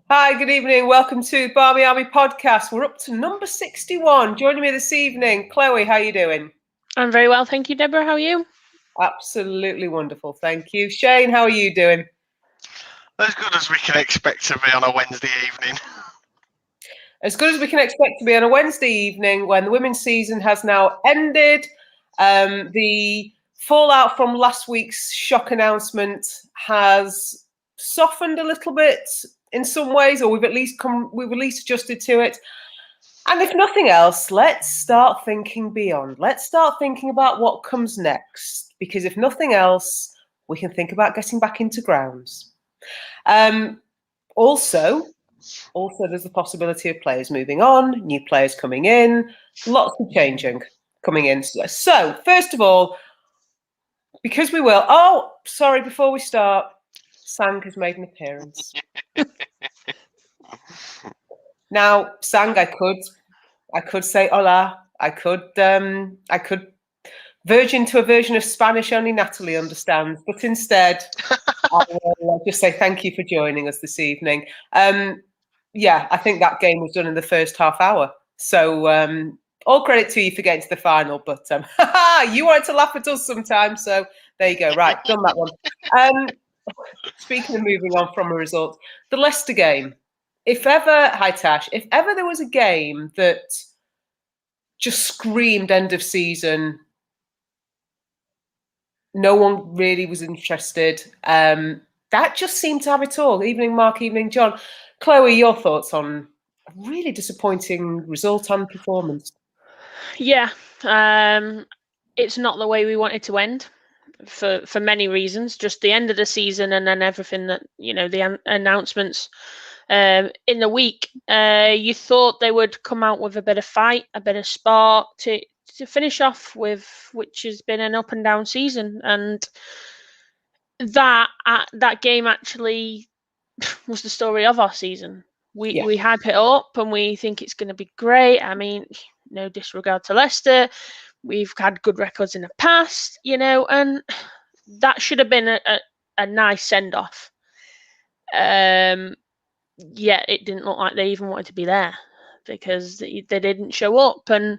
Hi, good evening. Welcome to Barmy Army Podcast. We're up to number 61. Joining me this evening, Chloe, how are you doing? I'm very well, thank you, Deborah. How are you? Absolutely wonderful, thank you. Shane, how are you doing? As good as we can expect to be on a Wednesday evening. As good as we can expect to be on a Wednesday evening when the women's season has now ended. The fallout from last week's shock announcement has softened a little bit in some ways, or we've at least adjusted to it. And if nothing else, let's start thinking beyond. Let's start thinking about what comes next, because if nothing else, we can think about getting back into grounds. Also, there's the possibility of players moving on, new players coming in, lots of changing coming in. So, first of all, because we will. Oh, sorry, before we start, Sang has made an appearance. Now, Sang, I could say hola. I could verge into a version of Spanish only Natalie understands, but instead, I will just say thank you for joining us this evening. Yeah, I think that game was done in the first half hour. So all credit to you for getting to the final, but you wanted to laugh at us sometimes, so there you go. Right, done that one. Speaking of moving on from a result, the Leicester game. If ever there was a game that just screamed end of season, no one really was interested. That just seemed to have it all. Evening, Mark. Evening, John. Chloe, your thoughts on a really disappointing result and performance? Yeah, it's not the way we wanted to end for many reasons. Just the end of the season and then everything that, the announcements in the week. You thought they would come out with a bit of fight, a bit of spark to finish off with, which has been an up and down season. And that game actually was the story of our season. We hype it up and we think it's going to be great. I mean, no disregard to Leicester, we've had good records in the past, and that should have been a nice send off. Yeah, it didn't look like they even wanted to be there because they didn't show up, and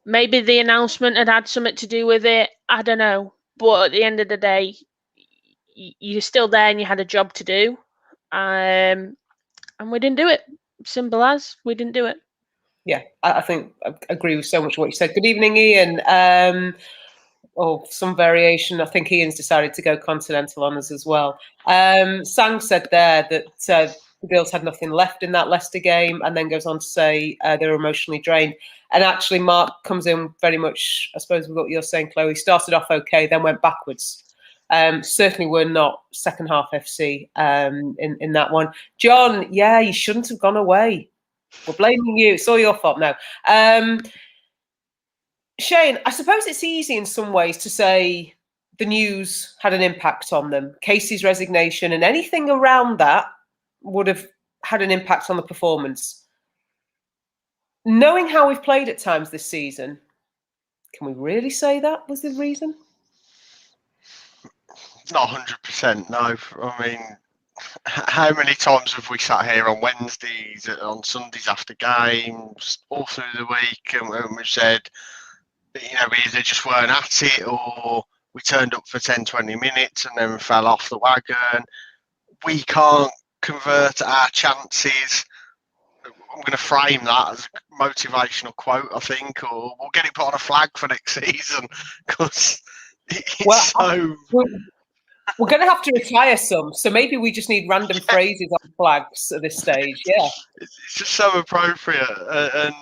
maybe the announcement had something to do with it. I don't know, but at the end of the day, you're still there and you had a job to do. And we didn't do it. Simple as, we didn't do it. Yeah, I think I agree with so much of what you said. Good evening, Ian. Or some variation. I think Ian's decided to go continental on us as well. Sang said there that the girls had nothing left in that Leicester game, and then goes on to say they were emotionally drained. And actually, Mark comes in very much, I suppose, with what you're saying, Chloe. Started off okay, then went backwards. Certainly we're not second half FC in that one. John, yeah, you shouldn't have gone away. We're blaming you. It's all your fault now. Shane, I suppose it's easy in some ways to say the news had an impact on them. Casey's resignation and anything around that would have had an impact on the performance. Knowing how we've played at times this season, can we really say that was the reason? Not 100%, no. I mean, how many times have we sat here on Wednesdays, on Sundays after games, all through the week, and we've said, we either just weren't at it or we turned up for 10, 20 minutes and then fell off the wagon. We can't convert our chances. I'm going to frame that as a motivational quote, I think, or we'll get it put on a flag for next season because it's We're going to have to retire some, so maybe we just need random phrases on flags at this stage. Yeah, it's just so appropriate, and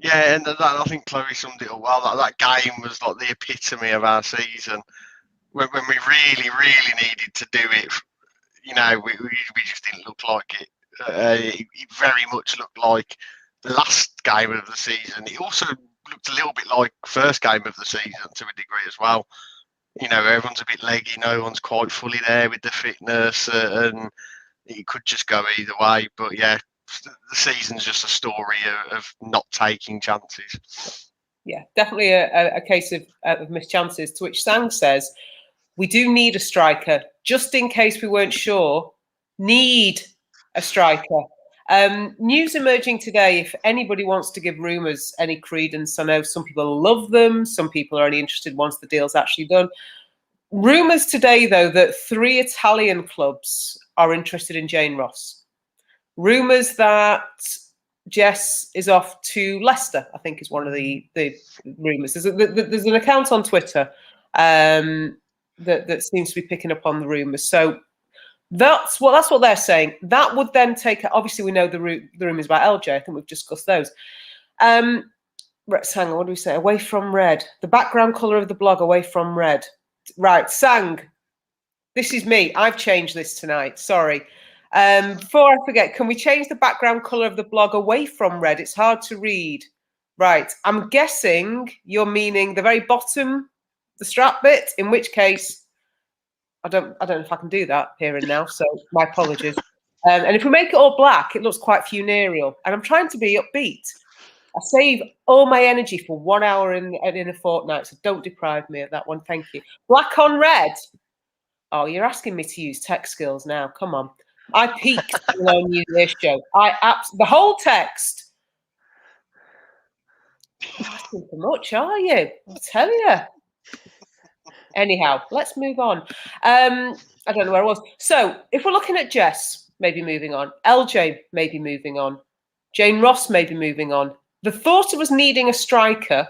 I think Chloe summed it up well. That game was like the epitome of our season when we really, really needed to do it. We just didn't look like it. It very much looked like the last game of the season. It also looked a little bit like first game of the season to a degree as well. Everyone's a bit leggy, no one's quite fully there with the fitness, and it could just go either way. But yeah, the season's just a story of not taking chances. Yeah, definitely a case of missed chances, to which Sang says, we do need a striker, just in case we weren't sure. need a striker. News emerging today, if anybody wants to give rumours any credence, I know some people love them, some people are only interested once the deal's actually done. Rumours today, though, that 3 Italian clubs are interested in Jane Ross. Rumours that Jess is off to Leicester, I think is one of the rumours. There's an account on Twitter that seems to be picking up on the rumours. So that's what they're saying. That would then take. Obviously, we know the rumours about LJ. I think we've discussed those. Sang, what do we say? Away from red. The background colour of the blog, away from red. Right, Sang. This is me. I've changed this tonight. Sorry. Before I forget, can we change the background colour of the blog away from red? It's hard to read. Right. I'm guessing you're meaning the very bottom, the strap bit, in which case I don't know if I can do that here and now, so my apologies. And if we make it all black, it looks quite funereal. And I'm trying to be upbeat. I save all my energy for 1 hour in a fortnight, so don't deprive me of that one. Thank you. Black on red. Oh, you're asking me to use tech skills now. Come on. I peaked on New Year's show. The whole text. You're asking for much, are you? I'll tell you. Anyhow, let's move on. I don't know where I was. So if we're looking at Jess, maybe moving on. LJ, maybe moving on. Jane Ross, maybe moving on. The thought of us needing a striker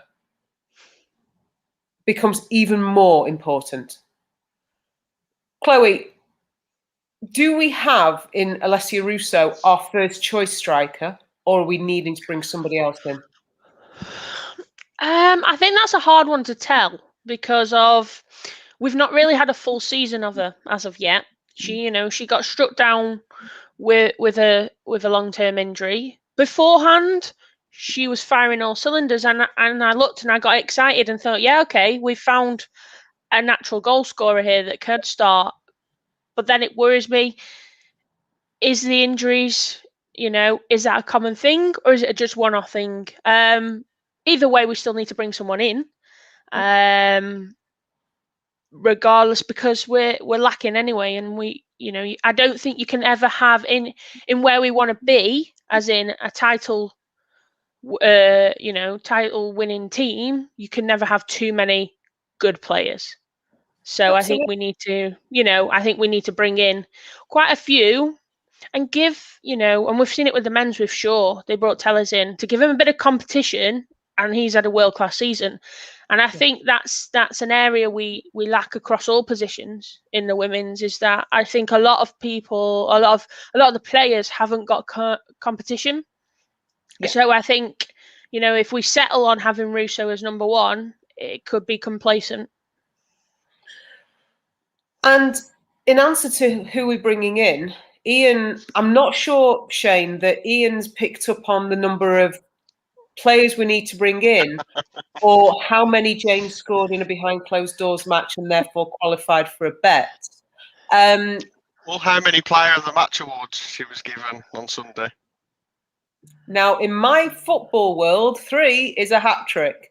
becomes even more important. Chloe, do we have in Alessia Russo our first choice striker, or are we needing to bring somebody else in? I think that's a hard one to tell because we've not really had a full season of her as of yet. She got struck down with a long-term injury. Beforehand, she was firing all cylinders, and I looked and I got excited and thought, yeah, okay, we've found a natural goal scorer here that could start. But then it worries me, is the injuries, is that a common thing or is it just one-off thing? Either way, we still need to bring someone in, regardless, because we're lacking anyway, and I don't think you can ever have in where we want to be, as in a title winning team, you can never have too many good players. So absolutely. I think we need to bring in quite a few and give, and we've seen it with the men's with Shaw. They brought Tellers in to give him a bit of competition, and he's had a world-class season. And I think that's an area we lack across all positions in the women's, is that I think a lot of the players haven't got competition. Yeah. So I think, if we settle on having Russo as number one, it could be complacent. And in answer to who we're bringing in, Ian, I'm not sure, Shane, that Ian's picked up on the number of players we need to bring in or how many James scored in a behind closed doors match and therefore qualified for a bet. Or how many player of the match awards she was given on Sunday. Now, in my football world, 3 is a hat trick.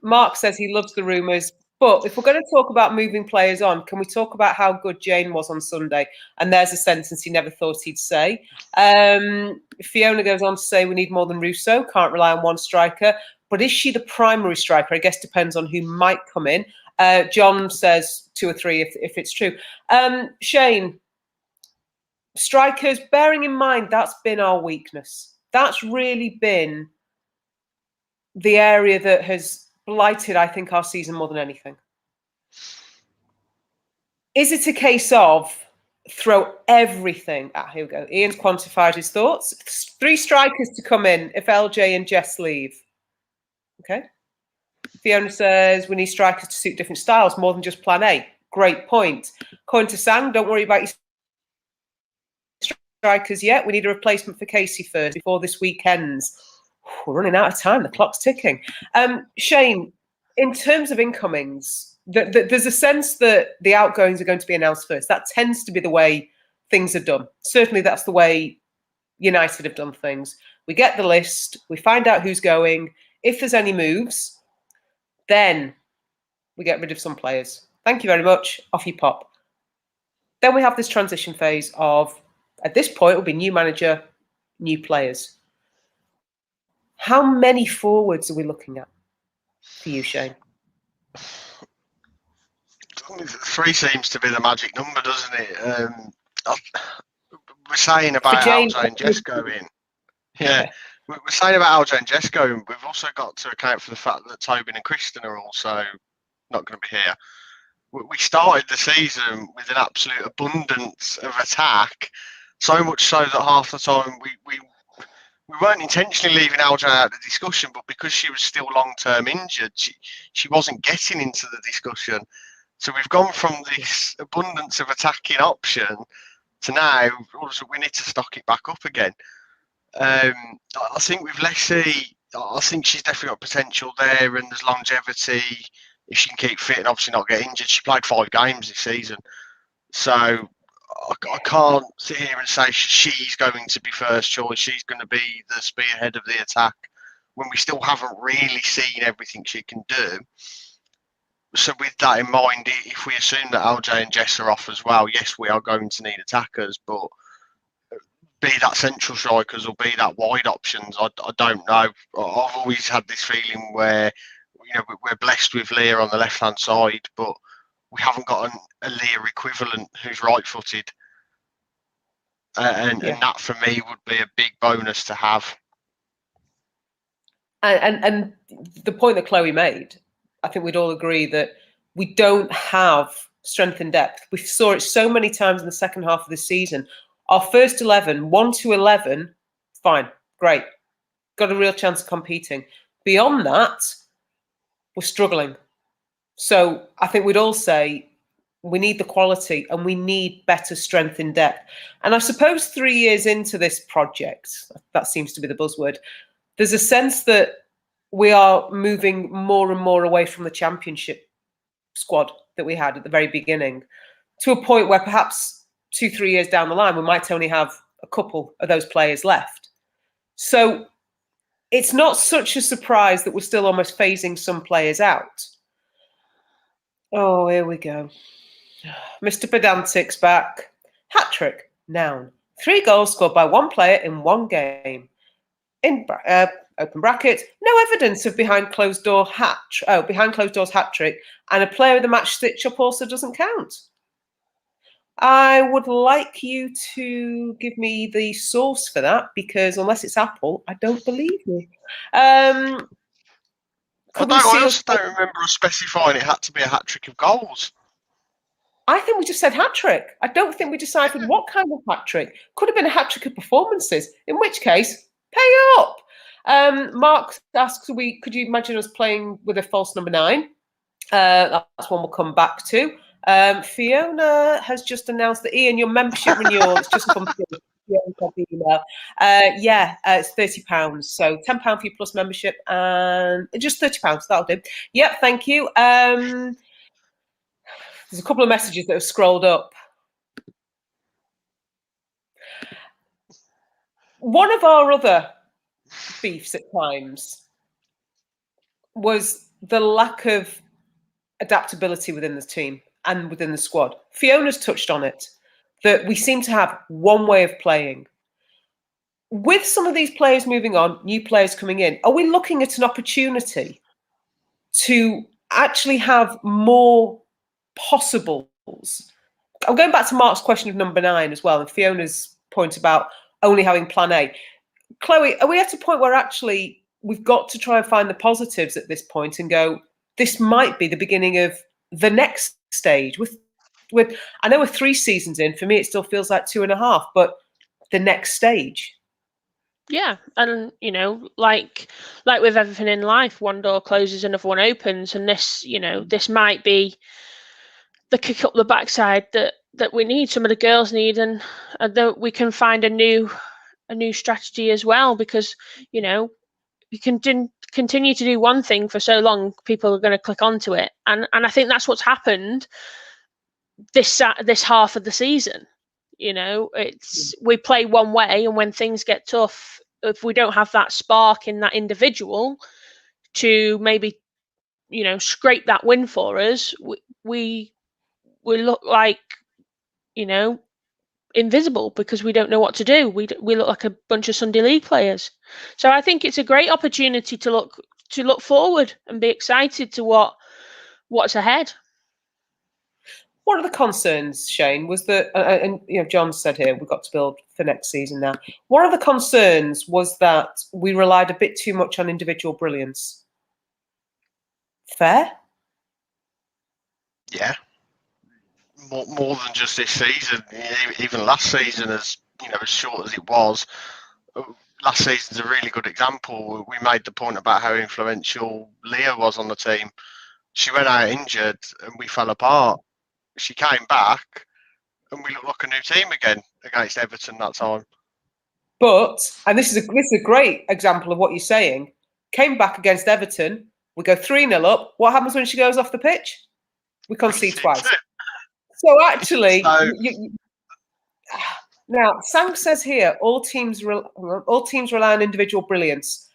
Mark says he loves the rumours. But if we're going to talk about moving players on, can we talk about how good Jane was on Sunday? And there's a sentence he never thought he'd say. Fiona goes on to say we need more than Russo, can't rely on one striker. But is she the primary striker? I guess depends on who might come in. John says 2 or 3 if it's true. Shane, strikers, bearing in mind that's been our weakness. That's really been the area that has blighted, I think, our season more than anything. Is it a case of throw everything? Here we go. Ian's quantified his thoughts. 3 strikers to come in if LJ and Jess leave. Okay. Fiona says we need strikers to suit different styles, more than just plan A. Great point. According to Sang, don't worry about your strikers yet. We need a replacement for Casey first before this week ends. We're running out of time. The clock's ticking. Shane, in terms of incomings, there's a sense that the outgoings are going to be announced first. That tends to be the way things are done. Certainly, that's the way United have done things. We get the list. We find out who's going. If there's any moves, then we get rid of some players. Thank you very much. Off you pop. Then we have this transition phase of, at this point, it will be new manager, new players. How many forwards are we looking at for you, Shane? 3 seems to be the magic number, doesn't it? We're saying about Aljo and Jess going. Yeah, we're saying about Aljo and Jess going. We've also got to account for the fact that Tobin and Kristen are also not going to be here. We started the season with an absolute abundance of attack, so much so that half the time we weren't intentionally leaving Aljo out of the discussion, but because she was still long-term injured, she wasn't getting into the discussion. So we've gone from this abundance of attacking option to now we need to stock it back up again. I think with Leslie, I think she's definitely got potential there, and there's longevity if she can keep fit and obviously not get injured. She played 5 games this season, so I can't sit here and say she's going to be first choice. She's going to be the spearhead of the attack when we still haven't really seen everything she can do. So with that in mind, if we assume that LJ and Jess are off as well, yes, we are going to need attackers, but be that central strikers or be that wide options, I don't know. I've always had this feeling where, you know, we're blessed with Leah on the left-hand side, but we haven't got a Leah equivalent who's right-footed. And that, for me, would be a big bonus to have. And the point that Chloe made, I think we'd all agree that we don't have strength and depth. We saw it so many times in the second half of the season. Our first 11, 1 to 11, fine, great. Got a real chance of competing. Beyond that, we're struggling. So I think we'd all say we need the quality and we need better strength in depth. And I suppose 3 years into this project, that seems to be the buzzword, there's a sense that we are moving more and more away from the championship squad that we had at the very beginning, to a point where perhaps 2-3 years down the line, we might only have a couple of those players left. So it's not such a surprise that we're still almost phasing some players out. Oh, here we go. Mr. Pedantic's back. Hat-trick, noun. 3 goals scored by 1 player in 1 game. In open bracket, no evidence of behind closed doors hat-trick, and a player of the match stitch-up also doesn't count. I would like you to give me the source for that, because unless it's Apple, I don't believe you. I also don't remember us specifying it had to be a hat-trick of goals. I think we just said hat-trick. I don't think we decided what kind of hat-trick. Could have been a hat-trick of performances, in which case, pay up. Mark asks, could you imagine us playing with a false number 9? That's one we'll come back to. Fiona has just announced that, Ian, your membership renewal has just come through. It's £30. So £10 for your plus membership and just £30. That'll do. Yep, thank you. There's a couple of messages that have scrolled up. One of our other beefs at times was the lack of adaptability within the team and within the squad. Fiona's touched on it, that we seem to have one way of playing. With some of these players moving on, new players coming in, are we looking at an opportunity to actually have more possibles? I'm going back to Mark's question of number 9 as well, and Fiona's point about only having plan A. Chloe, are we at a point where actually we've got to try and find the positives at this point and go, this might be the beginning of the next stage? With I know we're 3 seasons in. For me, it still feels like 2.5, but the next stage. Yeah, and you know, like with everything in life, one door closes, another one opens, and this, you know, this might be the kick up the backside that we need. Some of the girls need, and that we can find a new strategy as well, because you know, you can continue to do one thing for so long, people are going to click onto it, and I think that's what's happened this half of the season. You know, we play one way, and when things get tough, if we don't have that spark in that individual to maybe, you know, scrape that win for us, we look like invisible because we don't know what to do. We look like a bunch of Sunday League players. So I think it's a great opportunity to look forward and be excited to what's ahead. One of the concerns, Shane, was that, and John said here, we've got to build for next season now. One of the concerns was that we relied a bit too much on individual brilliance. Fair? Yeah. More than just this season. Even last season, as short as it was, last season's a really good example. We made the point about how influential Leah was on the team. She went out injured and we fell apart. She came back and we looked like a new team again against Everton that time. But, and this is a great example of what you're saying, came back against Everton, we go 3-0 up. What happens when she goes off the pitch? We concede twice. So actually, now Sang says here, all teams rely on individual brilliance.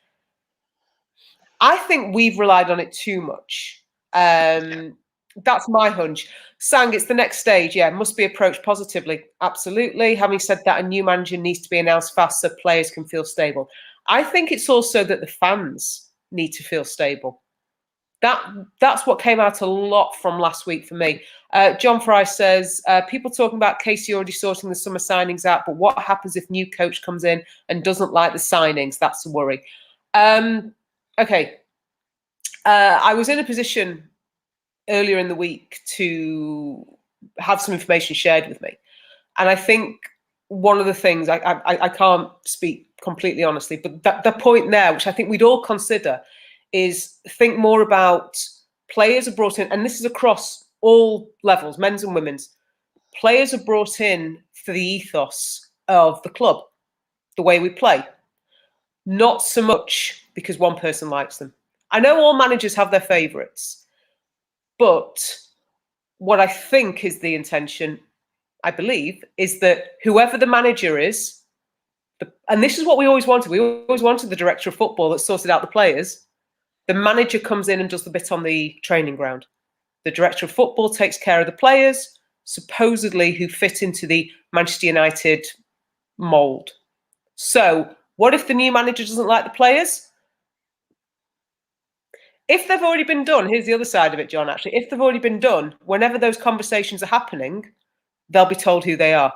I think we've relied on it too much. That's my hunch. Sang, it's the next stage. Yeah, must be approached positively. Absolutely. Having said that, a new manager needs to be announced fast so players can feel stable. I think it's also that the fans need to feel stable. That's what came out a lot from last week for me. John Fry says, people talking about Casey already sorting the summer signings out, but what happens if new coach comes in and doesn't like the signings? That's a worry. Okay. I was in a position earlier in the week to have some information shared with me. And I think one of the things, I can't speak completely honestly, but the point there, which I think we'd all consider, is think more about players are brought in, and this is across all levels, men's and women's. Players are brought in for the ethos of the club, the way we play. Not so much because one person likes them. I know all managers have their favourites, but what I think is the intention, I believe, is that whoever the manager is, and this is what we always wanted. We always wanted the director of football that sorted out the players. The manager comes in and does the bit on the training ground. The director of football takes care of the players, supposedly who fit into the Manchester United mould. So what if the new manager doesn't like the players? If they've already been done, here's the other side of it, John, actually. If they've already been done, whenever those conversations are happening, they'll be told who they are.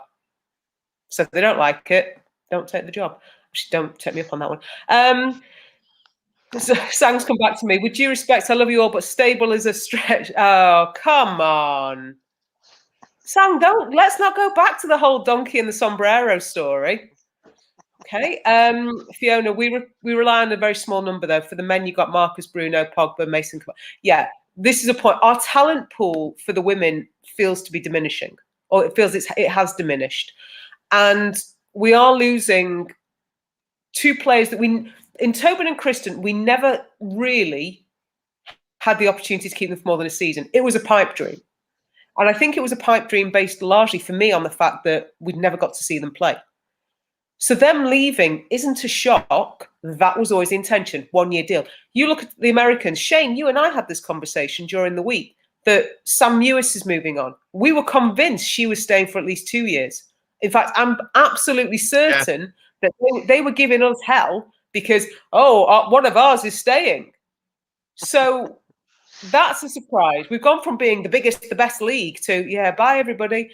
So if they don't like it, don't take the job. Actually, don't take me up on that one. So Sang's come back to me. With due respect, I love you all, but stable is a stretch. Oh, come on. Sang, let's not go back to the whole donkey and the sombrero story. Okay. Fiona, we rely on a very small number, though. For the men, you got Marcus, Bruno, Pogba, Mason. Yeah, this is a point. Our talent pool for the women feels to be diminishing, or it feels it has diminished. And we are losing two players that in Tobin and Kristen, we never really had the opportunity to keep them for more than a season. It was a pipe dream. And I think it was a pipe dream based largely for me on the fact that we'd never got to see them play. So them leaving isn't a shock. That was always the intention, 1-year deal. You look at the Americans. Shane, you and I had this conversation during the week that Sam Mewis is moving on. We were convinced she was staying for at least 2 years. In fact, I'm absolutely certain that they were giving us hell because, one of ours is staying. So that's a surprise. We've gone from being the biggest, the best league to, bye, everybody.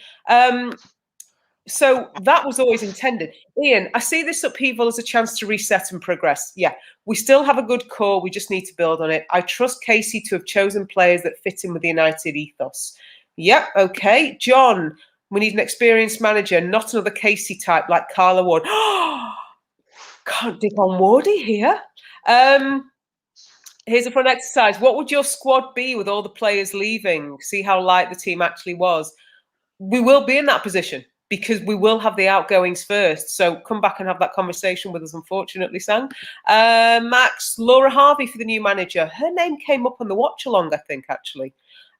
So that was always intended. Ian, I see this upheaval as a chance to reset and progress. Yeah, we still have a good core. We just need to build on it. I trust Casey to have chosen players that fit in with the United ethos. Yep, okay. John, we need an experienced manager, not another Casey type like Carla Ward. Can't dig on Wardy here. Here's a fun exercise. What would your squad be with all the players leaving? See how light the team actually was. We will be in that position because we will have the outgoings first. So come back and have that conversation with us, unfortunately, Sam. Max, Laura Harvey for the new manager. Her name came up on the watch-along, I think, actually.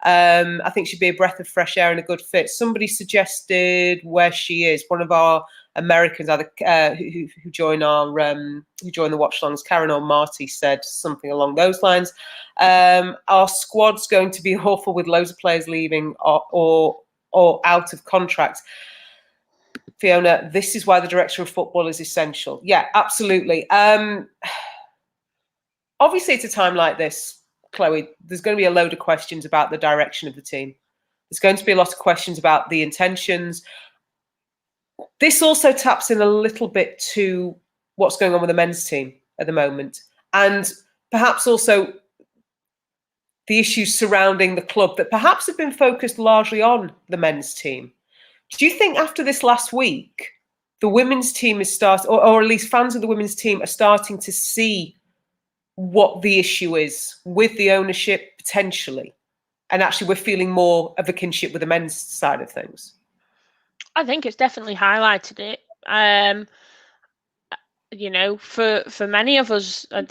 I think she'd be a breath of fresh air and a good fit. Somebody suggested where she is. One of our Americans, either who join the watch-alongs, Karen or Marty, said something along those lines. Our squad's going to be awful with loads of players leaving, or or out of contract. Fiona, this is why the director of football is essential. Yeah, absolutely. Obviously, at a time like this, Chloe, there's going to be a load of questions about the direction of the team. There's going to be a lot of questions about the intentions. This also taps in a little bit to what's going on with the men's team at the moment, and perhaps also the issues surrounding the club that perhaps have been focused largely on the men's team. Do you think after this last week, the women's team is starting, or at least fans of the women's team are starting to see what the issue is with the ownership potentially, and actually we're feeling more of a kinship with the men's side of things? I think it's definitely highlighted it. For many of us, I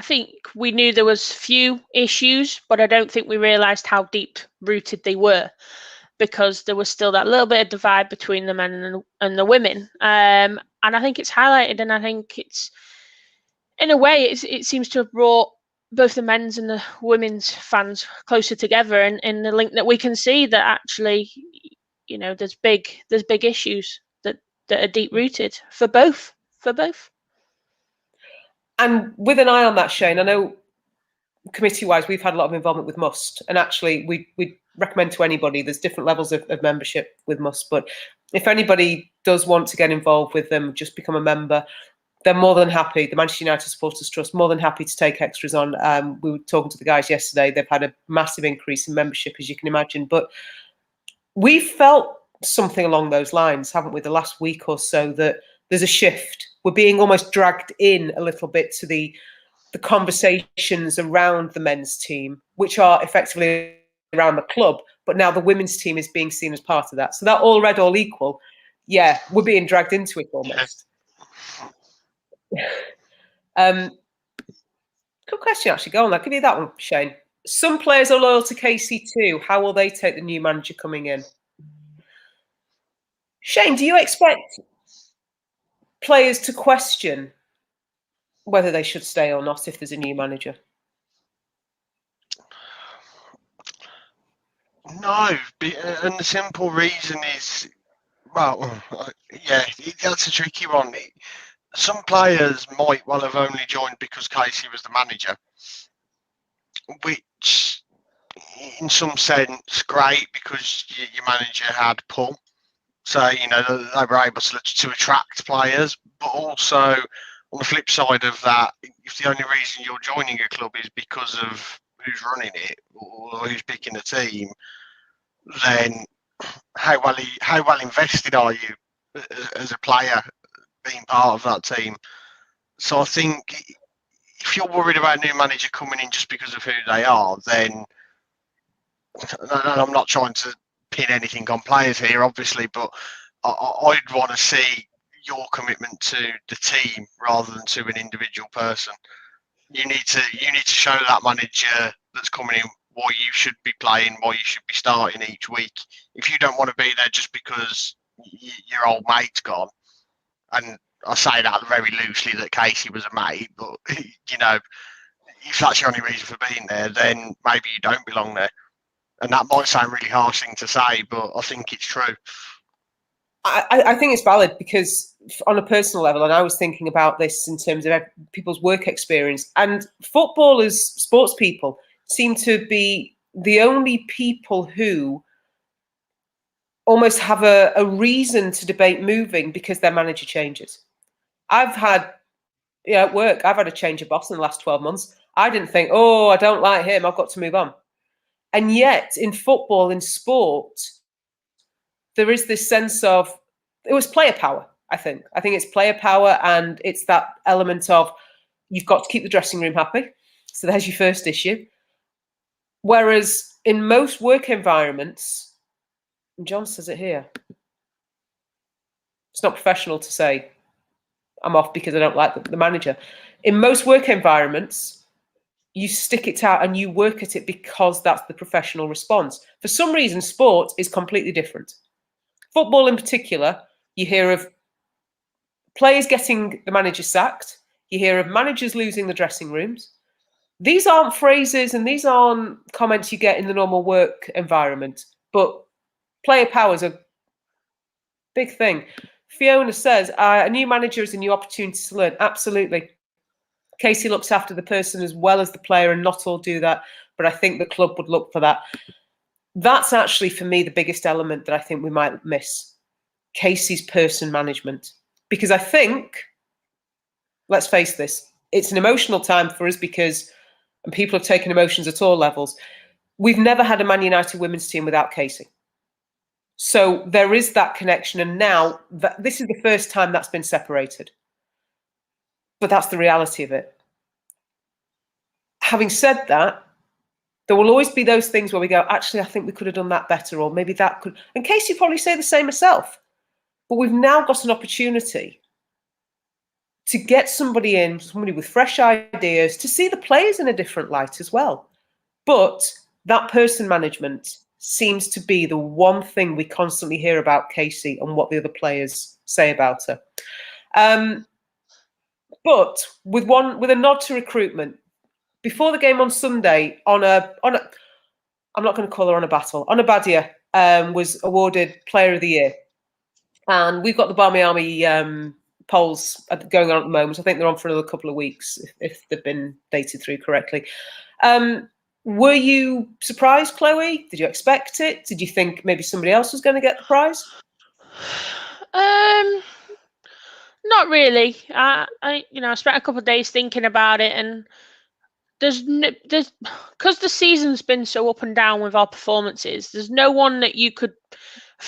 think we knew there was few issues, but I don't think we realised how deep rooted they were, because there was still that little bit of divide between the men and the women. And I think it's highlighted, and I think it's, in a way, it seems to have brought both the men's and the women's fans closer together, and in the link that we can see that actually, there's big issues that are deep rooted for both. And with an eye on that, Shane, I know committee-wise we've had a lot of involvement with Must, and actually we recommend to anybody, there's different levels of membership with Must, but if anybody does want to get involved with them, just become a member. They're more than happy, the Manchester United Supporters Trust, more than happy to take extras on. We were talking to the guys yesterday, they've had a massive increase in membership, as you can imagine, but we felt something along those lines, haven't we, the last week or so, that there's a shift. We're being almost dragged in a little bit to the conversations around the men's team, which are effectively around the club, but now the women's team is being seen as part of that. So that all red, all equal, yeah, we're being dragged into it almost. Good question, actually. Go on, I'll give you that one, Shane. Some players are loyal to KC too. How will they take the new manager coming in? Shane, do you expect players to question whether they should stay or not if there's a new manager? No, and the simple reason is, well, yeah, that's a tricky one. Some players might well have only joined because Casey was the manager, which in some sense great, because your manager had pull. So, they were able to attract players, but also on the flip side of that, if the only reason you're joining a club is because of who's running it or who's picking the team, then how well invested are you as a player being part of that team? So I think if you're worried about a new manager coming in just because of who they are, then, and I'm not trying to pin anything on players here, obviously, but I'd want to see your commitment to the team rather than to an individual person. You need to show that manager that's coming in why you should be playing, why you should be starting each week. If you don't want to be there just because your old mate's gone, and I say that very loosely, that Casey was a mate, but if that's your only reason for being there, then maybe you don't belong there. And that might sound a really harsh thing to say, but I think it's true. I think it's valid, because on a personal level, and I was thinking about this in terms of people's work experience, and footballers, sports people, seem to be the only people who almost have a reason to debate moving because their manager changes. I've had, at work, I've had a change of boss in the last 12 months. I didn't think, oh, I don't like him, I've got to move on. And yet in football, in sport, there is this sense of, it was player power, I think. I think it's player power, and it's that element of you've got to keep the dressing room happy. So there's your first issue. Whereas in most work environments, and John says it here, it's not professional to say, I'm off because I don't like the manager. In most work environments, you stick it out and you work at it because that's the professional response. For some reason, sport is completely different. Football in particular, you hear of players getting the manager sacked. You hear of managers losing the dressing rooms. These aren't phrases and these aren't comments you get in the normal work environment, but player power is a big thing. Fiona says, a new manager is a new opportunity to learn. Absolutely. Casey looks after the person as well as the player, and not all do that. But I think the club would look for that. That's actually, for me, the biggest element that I think we might miss. Casey's person management. Because I think, let's face this, it's an emotional time for us because and people have taken emotions at all levels. We've never had a Man United women's team without Casey. So there is that connection. And now this is the first time that's been separated. But that's the reality of it. Having said that, there will always be those things where we go, actually, I think we could have done that better, or maybe that could. And Casey probably say the same herself. But we've now got an opportunity to get somebody in, somebody with fresh ideas, to see the players in a different light as well. But that person management seems to be the one thing we constantly hear about Casey and what the other players say about her. But with a nod to recruitment, before the game on Sunday, I'm not going to call her on a battle. Onabadia was awarded Player of the Year. And we've got the Barmy Army polls going on at the moment. I think they're on for another couple of weeks if they've been dated through correctly. Were you surprised, Chloe? Did you expect it? Did you think maybe somebody else was going to get the prize? Not really. I spent a couple of days thinking about it, and there's because the season's been so up and down with our performances. There's no one that you could,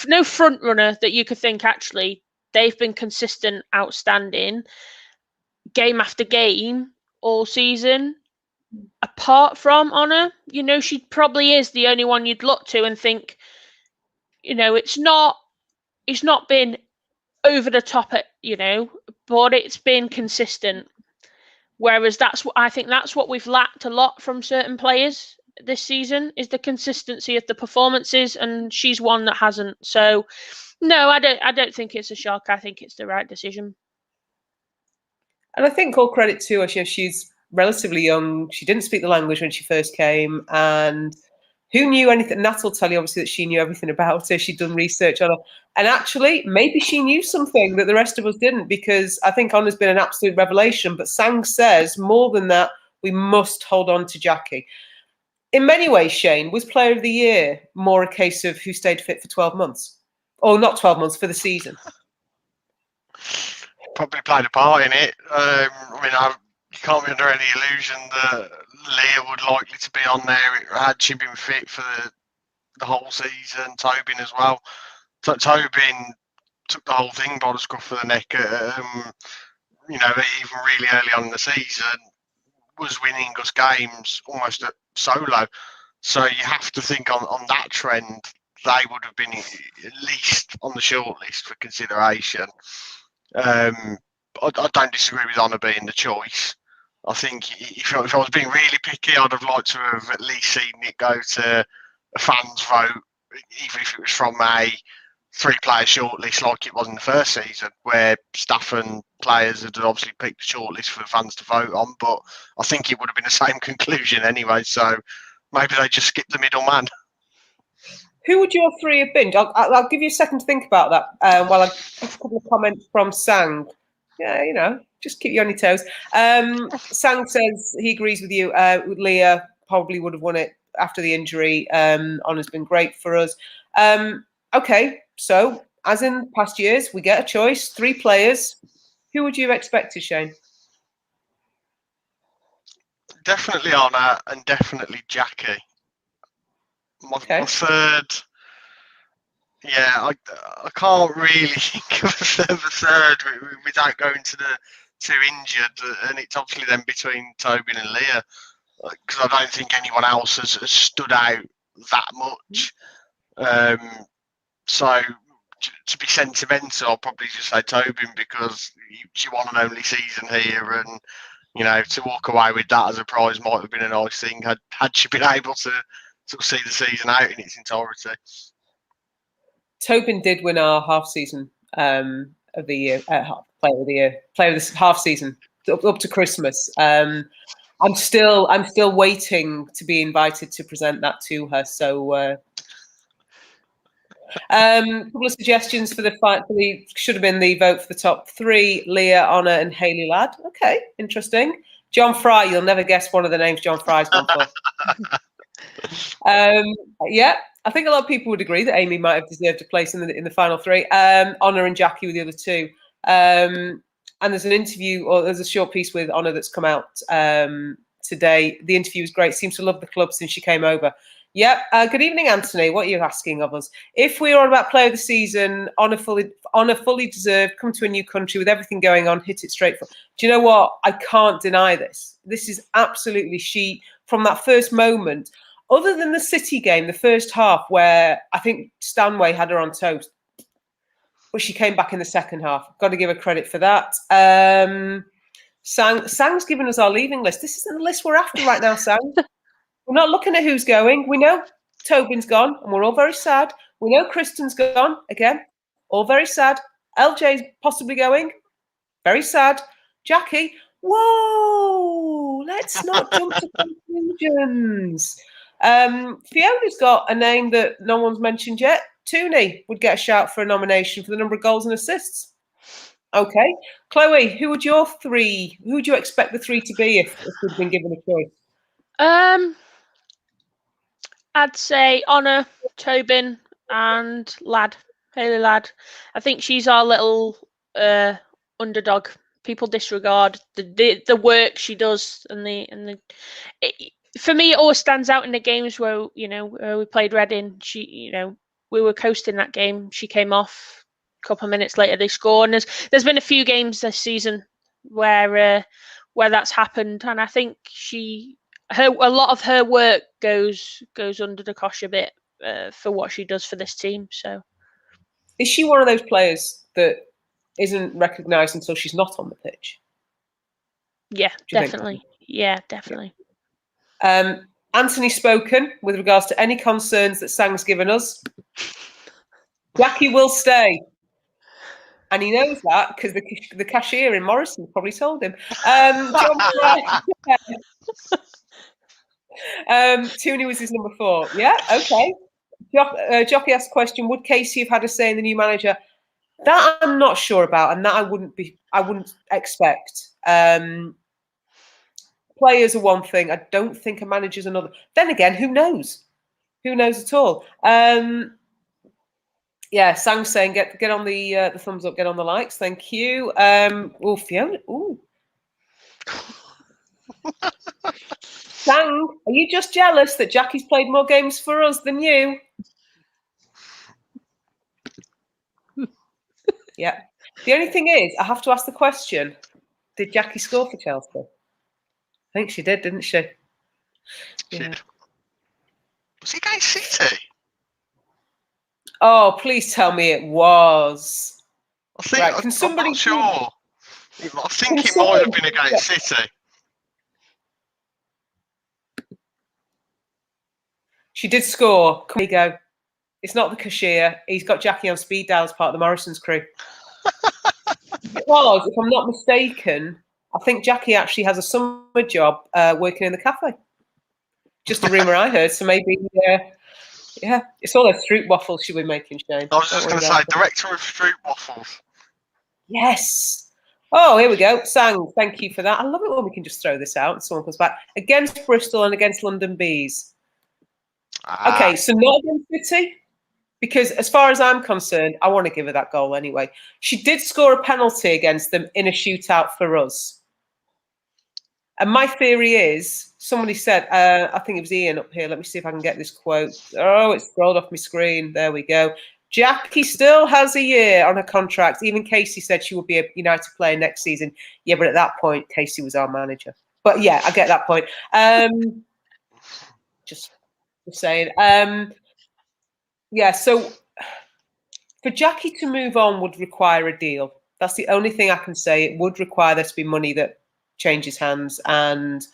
no front runner that you could think actually they've been consistent, outstanding, game after game all season. Apart from Honor, she probably is the only one you'd look to and think, it's not been over the top at, but it's been consistent. Whereas I think that's what we've lacked a lot from certain players this season is the consistency of the performances, and she's one that hasn't. So no, I don't think it's a shock. I think it's the right decision. And I think all credit to her. She's relatively young. She didn't speak the language when she first came, and who knew anything? Nat will tell you obviously that she knew everything about her. She'd done research on her. And actually, maybe she knew something that the rest of us didn't, because I think Honor's been an absolute revelation. But Sang says, more than that, we must hold on to Jackie. In many ways, Shane, was Player of the Year more a case of who stayed fit for 12 months? Or not 12 months, for the season? Probably played a part in it. You can't be under any illusion that Leah would likely to be on there had she been fit for the whole season. Tobin as well. Tobin took the whole thing by the scruff of the neck. Even really early on in the season, was winning us games almost at solo. So you have to think on that trend, they would have been at least on the shortlist for consideration. I don't disagree with Honor being the choice. I think if I was being really picky, I'd have liked to have at least seen it go to a fans vote, even if it was from a 3-player shortlist like it was in the first season, where staff and players had obviously picked the shortlist for the fans to vote on. But I think it would have been the same conclusion anyway, so maybe they just skipped the middleman. Who would your 3 have been? I'll give you a second to think about that while I get a couple of comments from Sang. Yeah, just keep you on your toes. Sang says he agrees with you. Leah probably would have won it after the injury. Honor's been great for us. Okay, so as in past years, we get a choice, 3 players. Who would you have expected, Shane? Definitely Honor and definitely Jackie. My third, I can't really think of a third without going to the 2 injured, and it's obviously then between Tobin and Leah, because I don't think anyone else has stood out that much. So to be sentimental, I'll probably just say Tobin, because she won an only season here, and to walk away with that as a prize might have been a nice thing had she been able to see the season out in its entirety. Tobin did win our half season of the year, player of the year, player of this half season up to Christmas. I'm still waiting to be invited to present that to her. So Couple of suggestions for the fight. Should have been the vote for the top 3: Leah, Honor, and Hayley Ladd. Okay, interesting. John Fry. You'll never guess one of the names John Fry's gone for. Yeah, I think a lot of people would agree that Amy might have deserved a place in the final 3. Honor and Jackie were the other 2. And there's an interview, or there's a short piece with Honor that's come out today. The interview was great. Seems to love the club since she came over. Yep. Good evening, Anthony. What are you asking of us? If we are on about player of the season, Honor fully deserved. Come to a new country with everything going on, hit it straight. Do you know what? I can't deny this. This is absolutely she from that first moment. Other than the City game, the first half, where I think Stanway had her on toast, but she came back in the second half. Got to give her credit for that. Sang's given us our leaving list. This isn't the list we're after right now, Sang. We're not looking at who's going. We know Tobin's gone, and we're all very sad. We know Kristen's gone, again, all very sad. LJ's possibly going, very sad. Jackie, whoa, let's not jump to conclusions. Fiona's got a name that no one's mentioned yet. Tooney would get a shout for a nomination for the number of goals and assists. Okay. Chloe, who would you expect the 3 to be if we'd been given a choice? I'd say Honor, Tobin, and Hayley Ladd. I think she's our little underdog. People disregard the work she does, for me, it always stands out in the games where we played Reading. We were coasting that game. She came off. A couple of minutes later, they scored. And there's been a few games this season where that's happened, and I think a lot of her work goes under the cosh a bit for what she does for this team. So, is she one of those players that isn't recognised until she's not on the pitch? Yeah, definitely. Yeah, definitely. Anthony spoken with regards to any concerns that Sang's given us. Jackie will stay. And he knows that because the cashier in Morrison probably told him. Tooney was his number 4. Yeah, okay. Jockey asked a question: would Casey have had a say in the new manager? That I'm not sure about, and that I wouldn't expect. Players are one thing. I don't think a manager's another. Then again, who knows? Who knows at all? Yeah, Sang's saying get on the thumbs up, get on the likes. Thank you. Fiona. Ooh. Sang, are you just jealous that Jackie's played more games for us than you? Yeah. The only thing is, I have to ask the question: did Jackie score for Chelsea? I think she did, didn't she? Yeah. Was it against City? Oh, please tell me it was. I think, right. I'm not sure. I think it might have been against City. She did score. Come on, go. It's not the cashier. He's got Jackie on speed dial as part of the Morrison's crew. Because, if I'm not mistaken, I think Jackie actually has a summer job working in the cafe. Just a rumour I heard. So maybe, yeah, it's all those fruit waffles she'll be making, Shane. I was just going to say, director of fruit waffles. Yes. Oh, here we go. Sang, thank you for that. I love it when we can just throw this out and someone comes back. Against Bristol and against London Bees. Okay, so not against City, because as far as I'm concerned, I want to give her that goal anyway. She did score a penalty against them in a shootout for us. And my theory is, somebody said, I think it was Ian up here. Let me see if I can get this quote. Oh, it's scrolled off my screen. There we go. Jackie still has a year on her contract. Even Casey said she would be a United player next season. Yeah, but at that point, Casey was our manager. But yeah, I get that point. Just saying. Yeah, so for Jackie to move on would require a deal. That's the only thing I can say. It would require there to be money that changes hands, and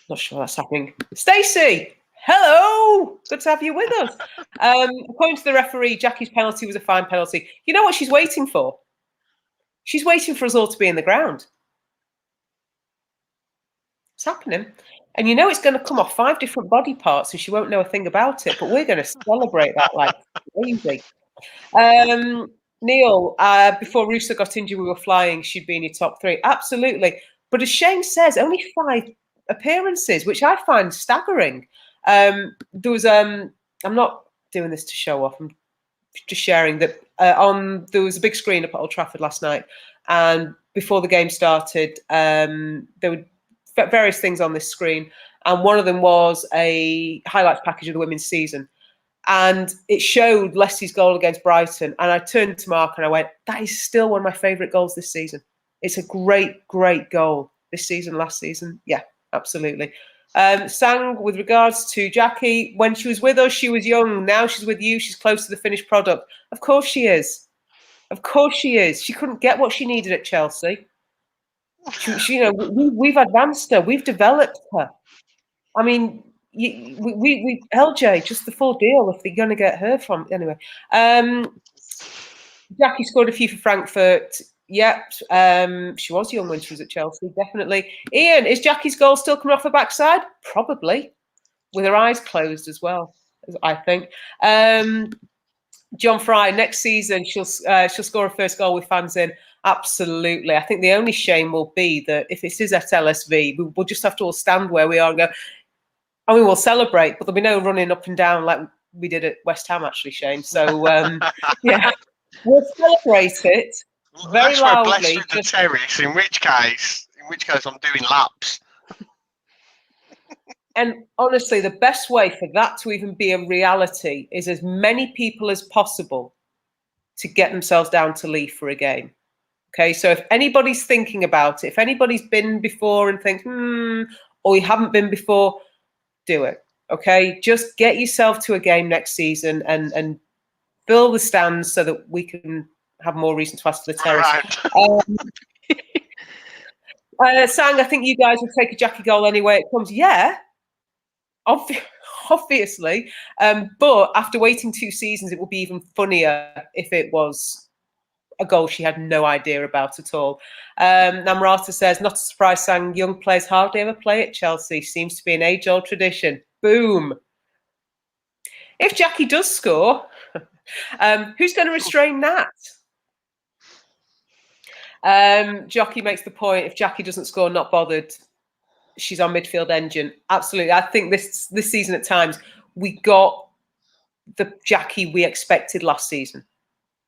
not sure that's happening. Stacey, hello, good to have you with us. According to the referee, Jackie's penalty was a fine penalty. You know what she's waiting for? She's waiting for us all to be in the ground. It's happening. And you know it's going to come off 5 different body parts and she won't know a thing about it, but we're going to celebrate that like crazy. Neil, before Rooster got injured, we were flying. She'd be in your top 3. Absolutely. But as Shane says, only 5 appearances, which I find staggering. There was, I'm not doing this to show off. I'm just sharing that there was a big screen up at Old Trafford last night. And before the game started, there were various things on this screen. And one of them was a highlights package of the women's season. And it showed Leicester's goal against Brighton. And I turned to Mark and I went, that is still one of my favourite goals this season. It's a great, great goal this season, last season. Yeah, absolutely. Sang, with regards to Jackie, when she was with us, she was young. Now she's with you. She's close to the finished product. Of course she is. Of course she is. She couldn't get what she needed at Chelsea. She we've advanced her. We've developed her. I mean, we LJ, just the full deal if they're going to get her from. Anyway, Jackie scored a few for Frankfurt. Yep, she was young when she was at Chelsea, definitely. Ian, is Jackie's goal still coming off her backside? Probably, with her eyes closed as well, I think. John Fry, next season she'll score her first goal with fans in. Absolutely. I think the only shame will be that if it is at LSV, we'll just have to all stand where we are and go, I mean, we'll celebrate, but there'll be no running up and down like we did at West Ham, actually, Shane. So, yeah, we'll celebrate it very loudly. Blessed with the terrace, in which case I'm doing laps. And honestly, the best way for that to even be a reality is as many people as possible to get themselves down to Leith for a game. Okay, so if anybody's thinking about it, if anybody's been before and thinks, or you haven't been before, do it. Okay, just get yourself to a game next season and fill the stands so that we can have more reason to ask for the terrace. Right. Sang, I think you guys would take a Jackie goal anyway. It comes, yeah, obviously. But after waiting 2 seasons, it will be even funnier if it was a goal she had no idea about at all. Namrata says, not a surprise, Sang, young players hardly ever play at Chelsea. Seems to be an age-old tradition. Boom. If Jackie does score, who's going to restrain that? Jockey makes the point, if Jackie doesn't score, not bothered. She's our midfield engine. Absolutely. I think this season at times, we got the Jackie we expected last season.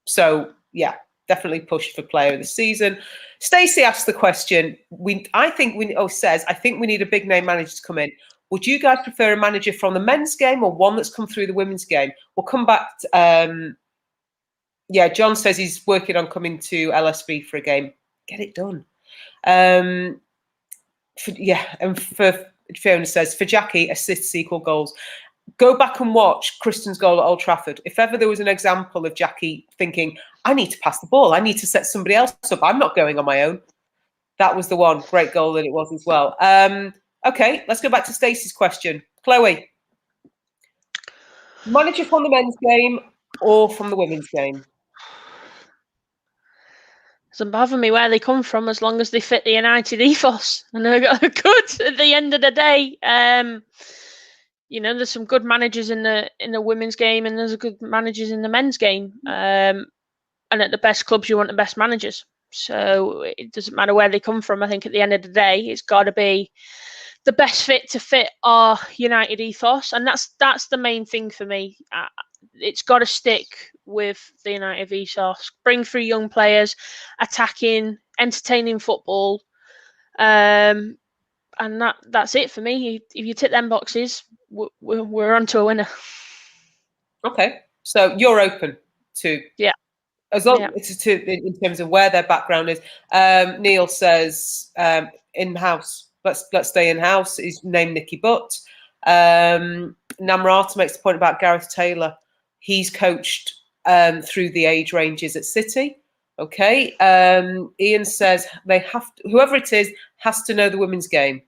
So, yeah. Definitely pushed for player of the season. Stacey asked the question. I think we need a big name manager to come in. Would you guys prefer a manager from the men's game or one that's come through the women's game? We'll come back. John says he's working on coming to LSV for a game. Get it done. And Fiona says for Jackie, assists equal goals. Go back and watch Kristen's goal at Old Trafford. If ever there was an example of Jackie thinking, I need to pass the ball, I need to set somebody else up, I'm not going on my own, that was the one. Great goal that it was as well. Okay, let's go back to Stacey's question. Chloe, manager from the men's game or from the women's game? Doesn't bother me where they come from as long as they fit the United ethos and they're good at the end of the day. There's some good managers in the women's game and there's good managers in the men's game. And at the best clubs, you want the best managers. So it doesn't matter where they come from. I think at the end of the day, it's got to be the best fit to fit our United ethos. And that's the main thing for me. It's got to stick with the United ethos. Bring through young players, attacking, entertaining football. And that's it for me. If you tick them boxes, we're on to a winner. Okay, so you're open to as long in terms of where their background is. Neil says in-house. Let's stay in-house. He's named Nicky Butt. Namrata makes the point about Gareth Taylor. He's coached through the age ranges at City. Okay. Ian says whoever it is has to know the women's game.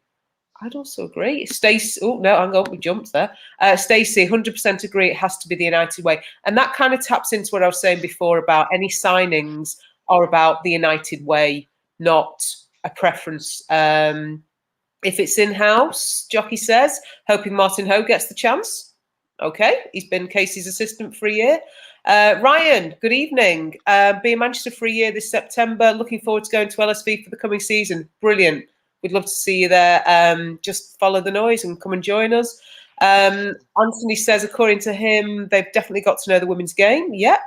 I'd also agree. Stacey, we jumped there. Stacey, 100% agree. It has to be the United way. And that kind of taps into what I was saying before about any signings are about the United way, not a preference. If it's in-house, Jockey says, hoping Martin Ho gets the chance. Okay, he's been Casey's assistant for a year. Ryan, good evening. Be in Manchester for a year this September. Looking forward to going to LSV for the coming season. Brilliant. We'd love to see you there. Just follow the noise and come and join us. Anthony says, according to him, they've definitely got to know the women's game. Yep.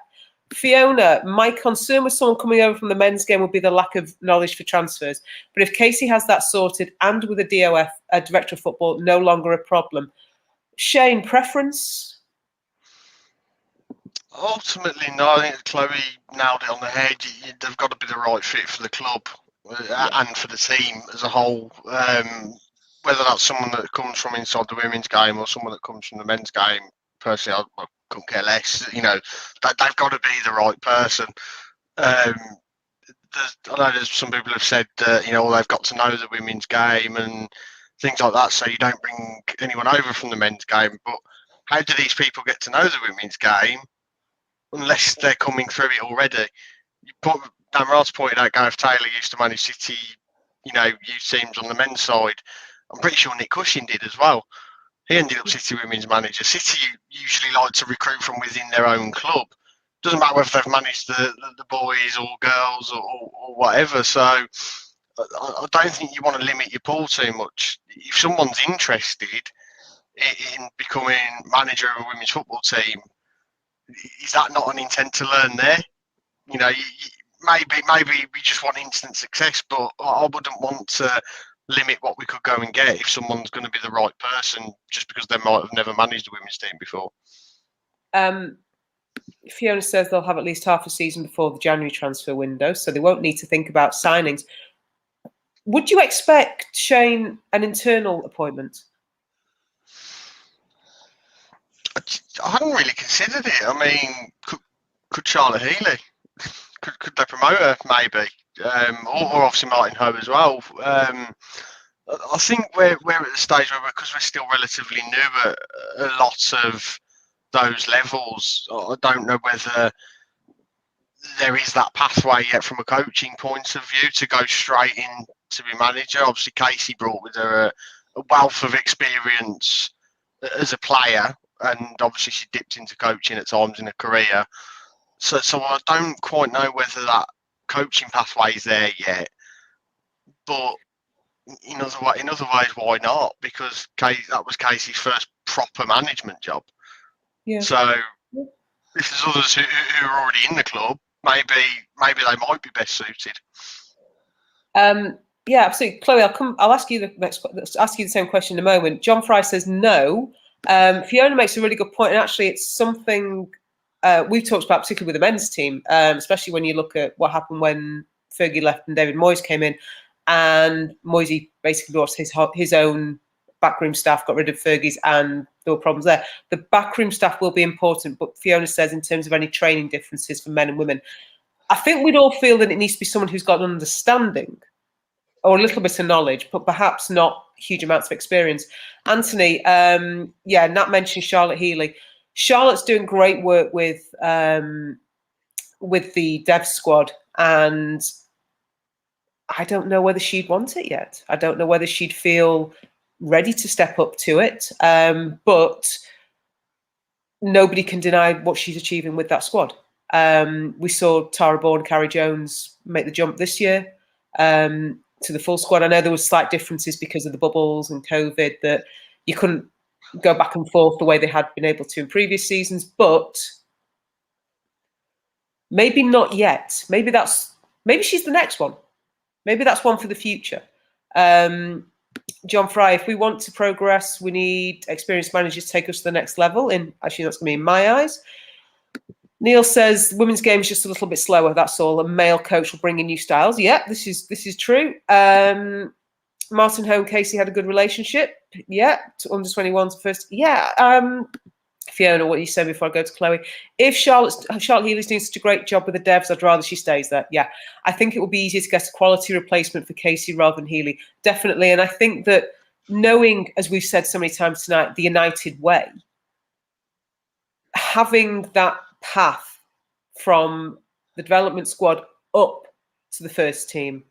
Fiona, my concern with someone coming over from the men's game would be the lack of knowledge for transfers. But if Casey has that sorted and with a DOF, a director of football, no longer a problem. Shane, preference? Ultimately, no. I think Chloe nailed it on the head. They've got to be the right fit for the club and for the team as a whole. Whether that's someone that comes from inside the women's game or someone that comes from the men's game, personally, I couldn't care less. You know, they've got to be the right person. I know there's some people have said that, you know, they've got to know the women's game and things like that, so you don't bring anyone over from the men's game. But how do these people get to know the women's game unless they're coming through it already? Dan Ross pointed out Gareth Taylor used to manage City, you know, youth teams on the men's side. I'm pretty sure Nick Cushing did as well. He ended up City women's manager. City usually like to recruit from within their own club. Doesn't matter whether they've managed the boys or girls or whatever. So I don't think you want to limit your pool too much. If someone's interested in becoming manager of a women's football team, is that not an intent to learn there? You know, maybe we just want instant success, but I wouldn't want to limit what we could go and get if someone's going to be the right person just because they might have never managed a women's team before. Fiona says they'll have at least half a season before the January transfer window, so they won't need to think about signings. Would you expect, Shane, an internal appointment? I hadn't really considered it. I mean, could Charlotte Healy? Could they promote her, maybe? Or obviously Martin Ho as well. I think we're at the stage where, because we're still relatively new at a lot of those levels, I don't know whether there is that pathway yet from a coaching point of view to go straight in to be manager. Obviously, Casey brought with her a wealth of experience as a player, and obviously she dipped into coaching at times in her career. So I don't quite know whether that coaching pathway is there yet. But in other ways, why not? Because that was Casey's first proper management job. Yeah. So if there's others who are already in the club, maybe they might be best suited. Yeah, absolutely, Chloe. I'll ask you the same question in a moment. John Fry says no. Fiona makes a really good point, and actually, it's something we've talked about, particularly with the men's team, especially when you look at what happened when Fergie left and David Moyes came in, and Moyes basically lost his own backroom staff, got rid of Fergie's, and there were problems there. The backroom staff will be important, but Fiona says in terms of any training differences for men and women, I think we'd all feel that it needs to be someone who's got an understanding or a little bit of knowledge, but perhaps not huge amounts of experience. Anthony, Nat mentioned Charlotte Healy. Charlotte's doing great work with the dev squad, and I don't know whether she'd want it yet. I don't know whether she'd feel ready to step up to it, but nobody can deny what she's achieving with that squad. We saw Tara Bourne, Carrie Jones make the jump this year to the full squad. I know there were slight differences because of the bubbles and COVID that you couldn't go back and forth the way they had been able to in previous seasons, but maybe not yet. Maybe she's the next one. Maybe that's one for the future. John Fry, if we want to progress, we need experienced managers to take us to the next level. And actually, that's going to be in my eyes. Neil says the women's game is just a little bit slower. That's all. A male coach will bring in new styles. Yeah, this is true. Martin Ho and Casey had a good relationship. Yeah, to under 21s first. Yeah. Fiona, what you said before I go to Chloe. If Charlotte Healy's doing such a great job with the devs, I'd rather she stays there. Yeah, I think it will be easier to get a quality replacement for Casey rather than Healy. Definitely. And I think that knowing, as we've said so many times tonight, the United way, having that path from the development squad up to the first team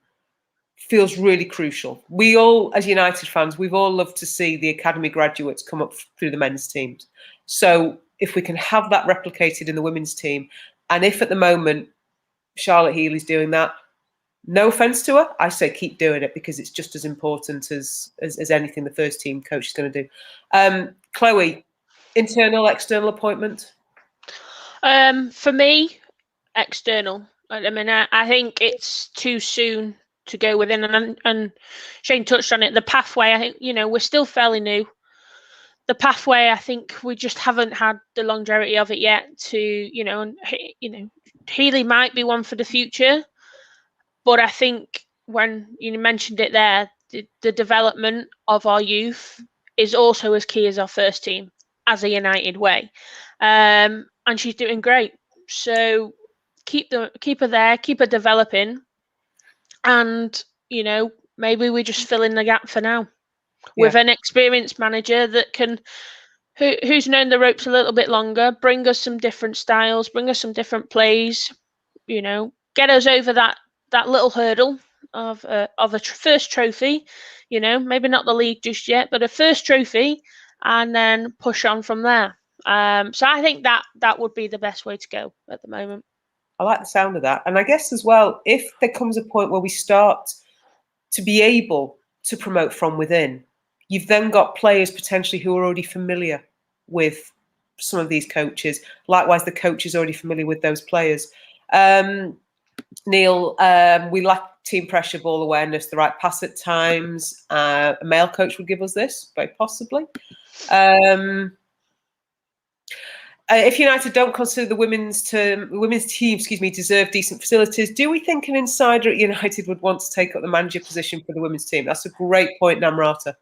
feels really crucial. We all, as United fans, we've all loved to see the academy graduates come up through the men's teams. So if we can have that replicated in the women's team, and if at the moment Charlotte Healy's doing that, no offence to her, I say keep doing it, because it's just as important as anything the first team coach is going to do. Chloe, internal, external appointment? For me, external. I mean, I think it's too soon to go within, and Shane touched on it. The pathway, I think, we're still fairly new. The pathway, I think we just haven't had the longevity of it yet to, Healy might be one for the future. But I think when you mentioned it there, the development of our youth is also as key as our first team, as a United way. And she's doing great. So keep her there, keep her developing. And, maybe we just fill in the gap for now with an experienced manager that who's known the ropes a little bit longer, bring us some different styles, bring us some different plays, get us over that little hurdle of a first trophy, maybe not the league just yet, but a first trophy, and then push on from there. So I think that would be the best way to go at the moment. I like the sound of that. And I guess as well, if there comes a point where we start to be able to promote from within, you've then got players potentially who are already familiar with some of these coaches. Likewise, the coach is already familiar with those players. Neil, we lack team pressure, ball awareness, the right pass at times. A male coach would give us this, very possibly. If United don't consider the women's team, deserve decent facilities, do we think an insider at United would want to take up the manager position for the women's team? That's a great point, Namrata.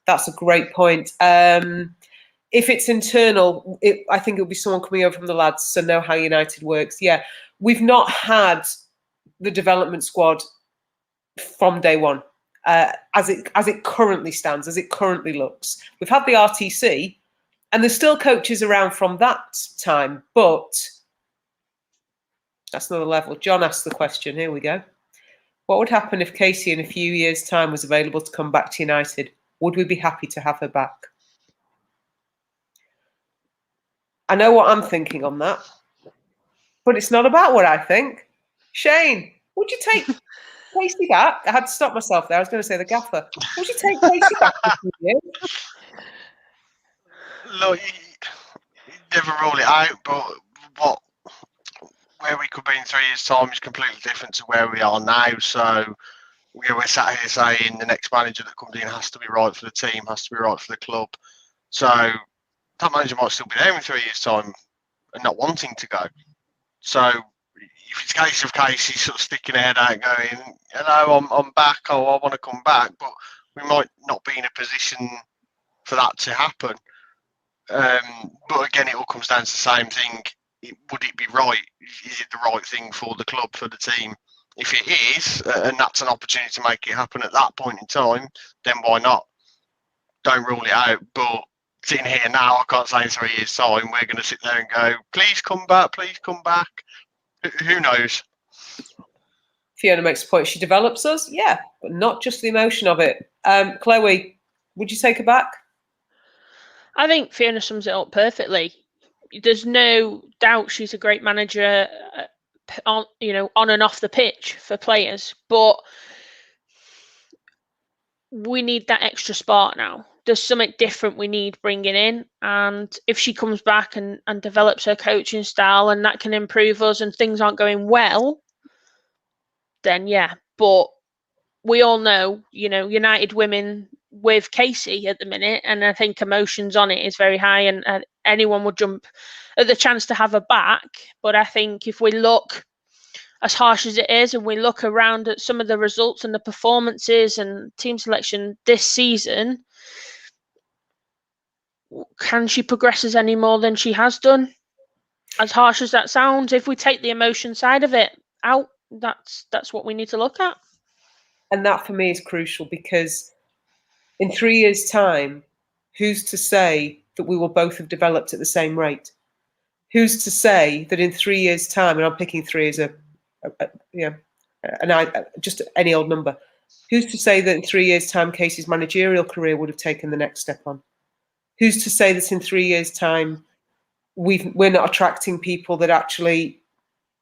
That's a great point. If it's internal, I think it would be someone coming over from the lads, so know how United works. Yeah, we've not had the development squad from day one, as it currently stands, as it currently looks. We've had the RTC, and there's still coaches around from that time, but that's another level. John asked the question. Here we go. What would happen if Casey in a few years' time was available to come back to United? Would we be happy to have her back? I know what I'm thinking on that, but it's not about what I think. Shane, would you take Casey back? I had to stop myself there. I was going to say the gaffer. Would you take Casey back for a few years? Look, you never rule it out, but where we could be in 3 years' time is completely different to where we are now. So we're sat here saying the next manager that comes in has to be right for the team, has to be right for the club. So that manager might still be there in 3 years' time and not wanting to go. So if it's a case of Casey sort of sticking her head out going, I'm back, or I want to come back, but we might not be in a position for that to happen. But again, it all comes down to the same thing. Would it be right? Is it the right thing for the club, for the team? If it is, and that's an opportunity to make it happen at that point in time, then why not? Don't rule it out. But sitting here now, I can't say in 3 years' time we're going to sit there and go, please come back, please come back. Who knows? Fiona makes a point. She develops us, yeah, but not just the emotion of it. Chloe, would you take her back? I think Fiona sums it up perfectly. There's no doubt she's a great manager, on and off the pitch for players, but we need that extra spark now. There's something different we need bringing in, and if she comes back and develops her coaching style and that can improve us and things aren't going well, then yeah. But we all know, United women with Casey at the minute, and I think emotions on it is very high, and anyone would jump at the chance to have her back. But I think if we look, as harsh as it is, and we look around at some of the results and the performances and team selection this season, can she progress us any more than she has done? As harsh as that sounds, if we take the emotion side of it out, that's what we need to look at. And that for me is crucial, because in 3 years' time, who's to say that we will both have developed at the same rate? Who's to say that in 3 years' time, and I'm picking 3 as just any old number, Who's to say that in 3 years' time, Casey's managerial career would have taken the next step on? Who's to say that in 3 years' time, we're not attracting people that actually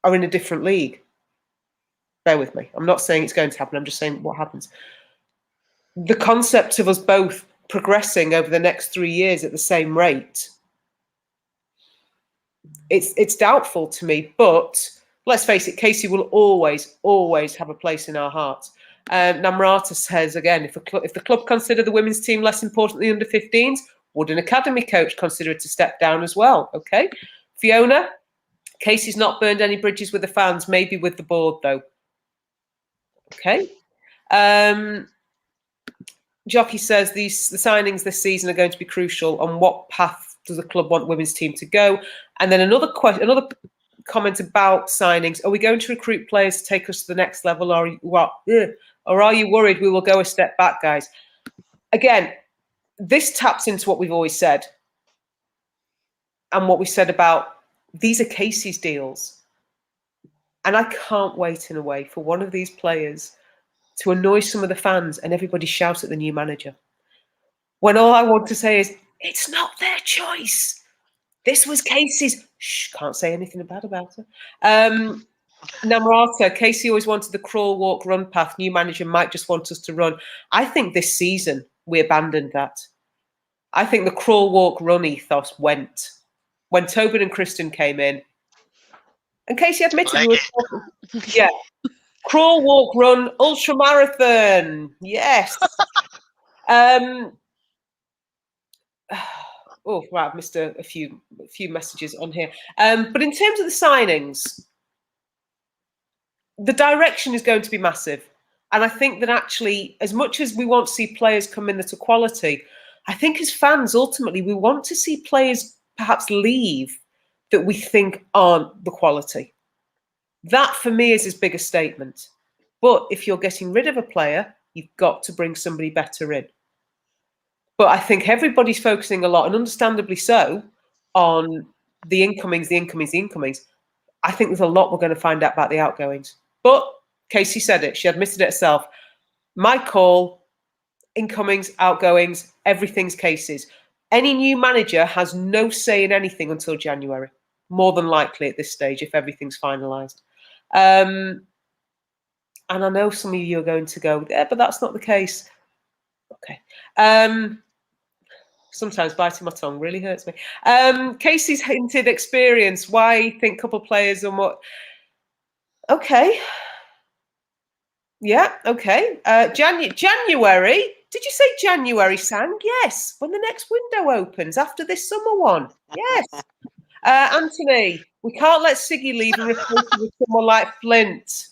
are in a different league? Bear with me. I'm not saying it's going to happen. I'm just saying what happens. The concept of us both progressing over the next 3 years at the same rate, it's doubtful to me. But let's face it, Casey will always have a place in our hearts. Namrata says again, if the club consider the women's team less important than the under-15s, would an academy coach consider it to step down as well? Okay. Fiona, Casey's not burned any bridges with the fans, maybe with the board though. Okay. Jockey says the signings this season are going to be crucial. On what path does the club want women's team to go? And then another comment about signings: are we going to recruit players to take us to the next level, or are you worried we will go a step back, guys? Again, this taps into what we've always said, and what we said about these are Casey's deals, and I can't wait in a way for one of these players to annoy some of the fans and everybody shout at the new manager, when all I want to say is, it's not their choice. This was Casey's. Shh, can't say anything bad about her. Namrata, Casey always wanted the crawl, walk, run path. New manager might just want us to run. I think this season we abandoned that. I think the crawl, walk, run ethos went when Tobin and Kristen came in. And Casey admitted we were yeah. Crawl, walk, run, ultra marathon. Yes. Oh, right, I've missed a few messages on here. But in terms of the signings, the direction is going to be massive. And I think that actually, as much as we want to see players come in that are quality, I think as fans, ultimately, we want to see players perhaps leave that we think aren't the quality. That, for me, is as big a statement. But if you're getting rid of a player, you've got to bring somebody better in. But I think everybody's focusing a lot, and understandably so, on the incomings. I think there's a lot we're going to find out about the outgoings. But Casey said it. She admitted it herself. My call, incomings, outgoings, everything's Casey's. Any new manager has no say in anything until January, more than likely at this stage, if everything's finalised. And I know some of you are going to go, yeah, but that's not the case. Okay. Sometimes biting my tongue really hurts me. Casey's hinted experience. Why think couple players and what? Okay. Yeah, okay. January. Did you say January, Sang? Yes. When the next window opens after this summer one. Yes. Anthony, we can't let Siggy leave and replace him with someone like Flint.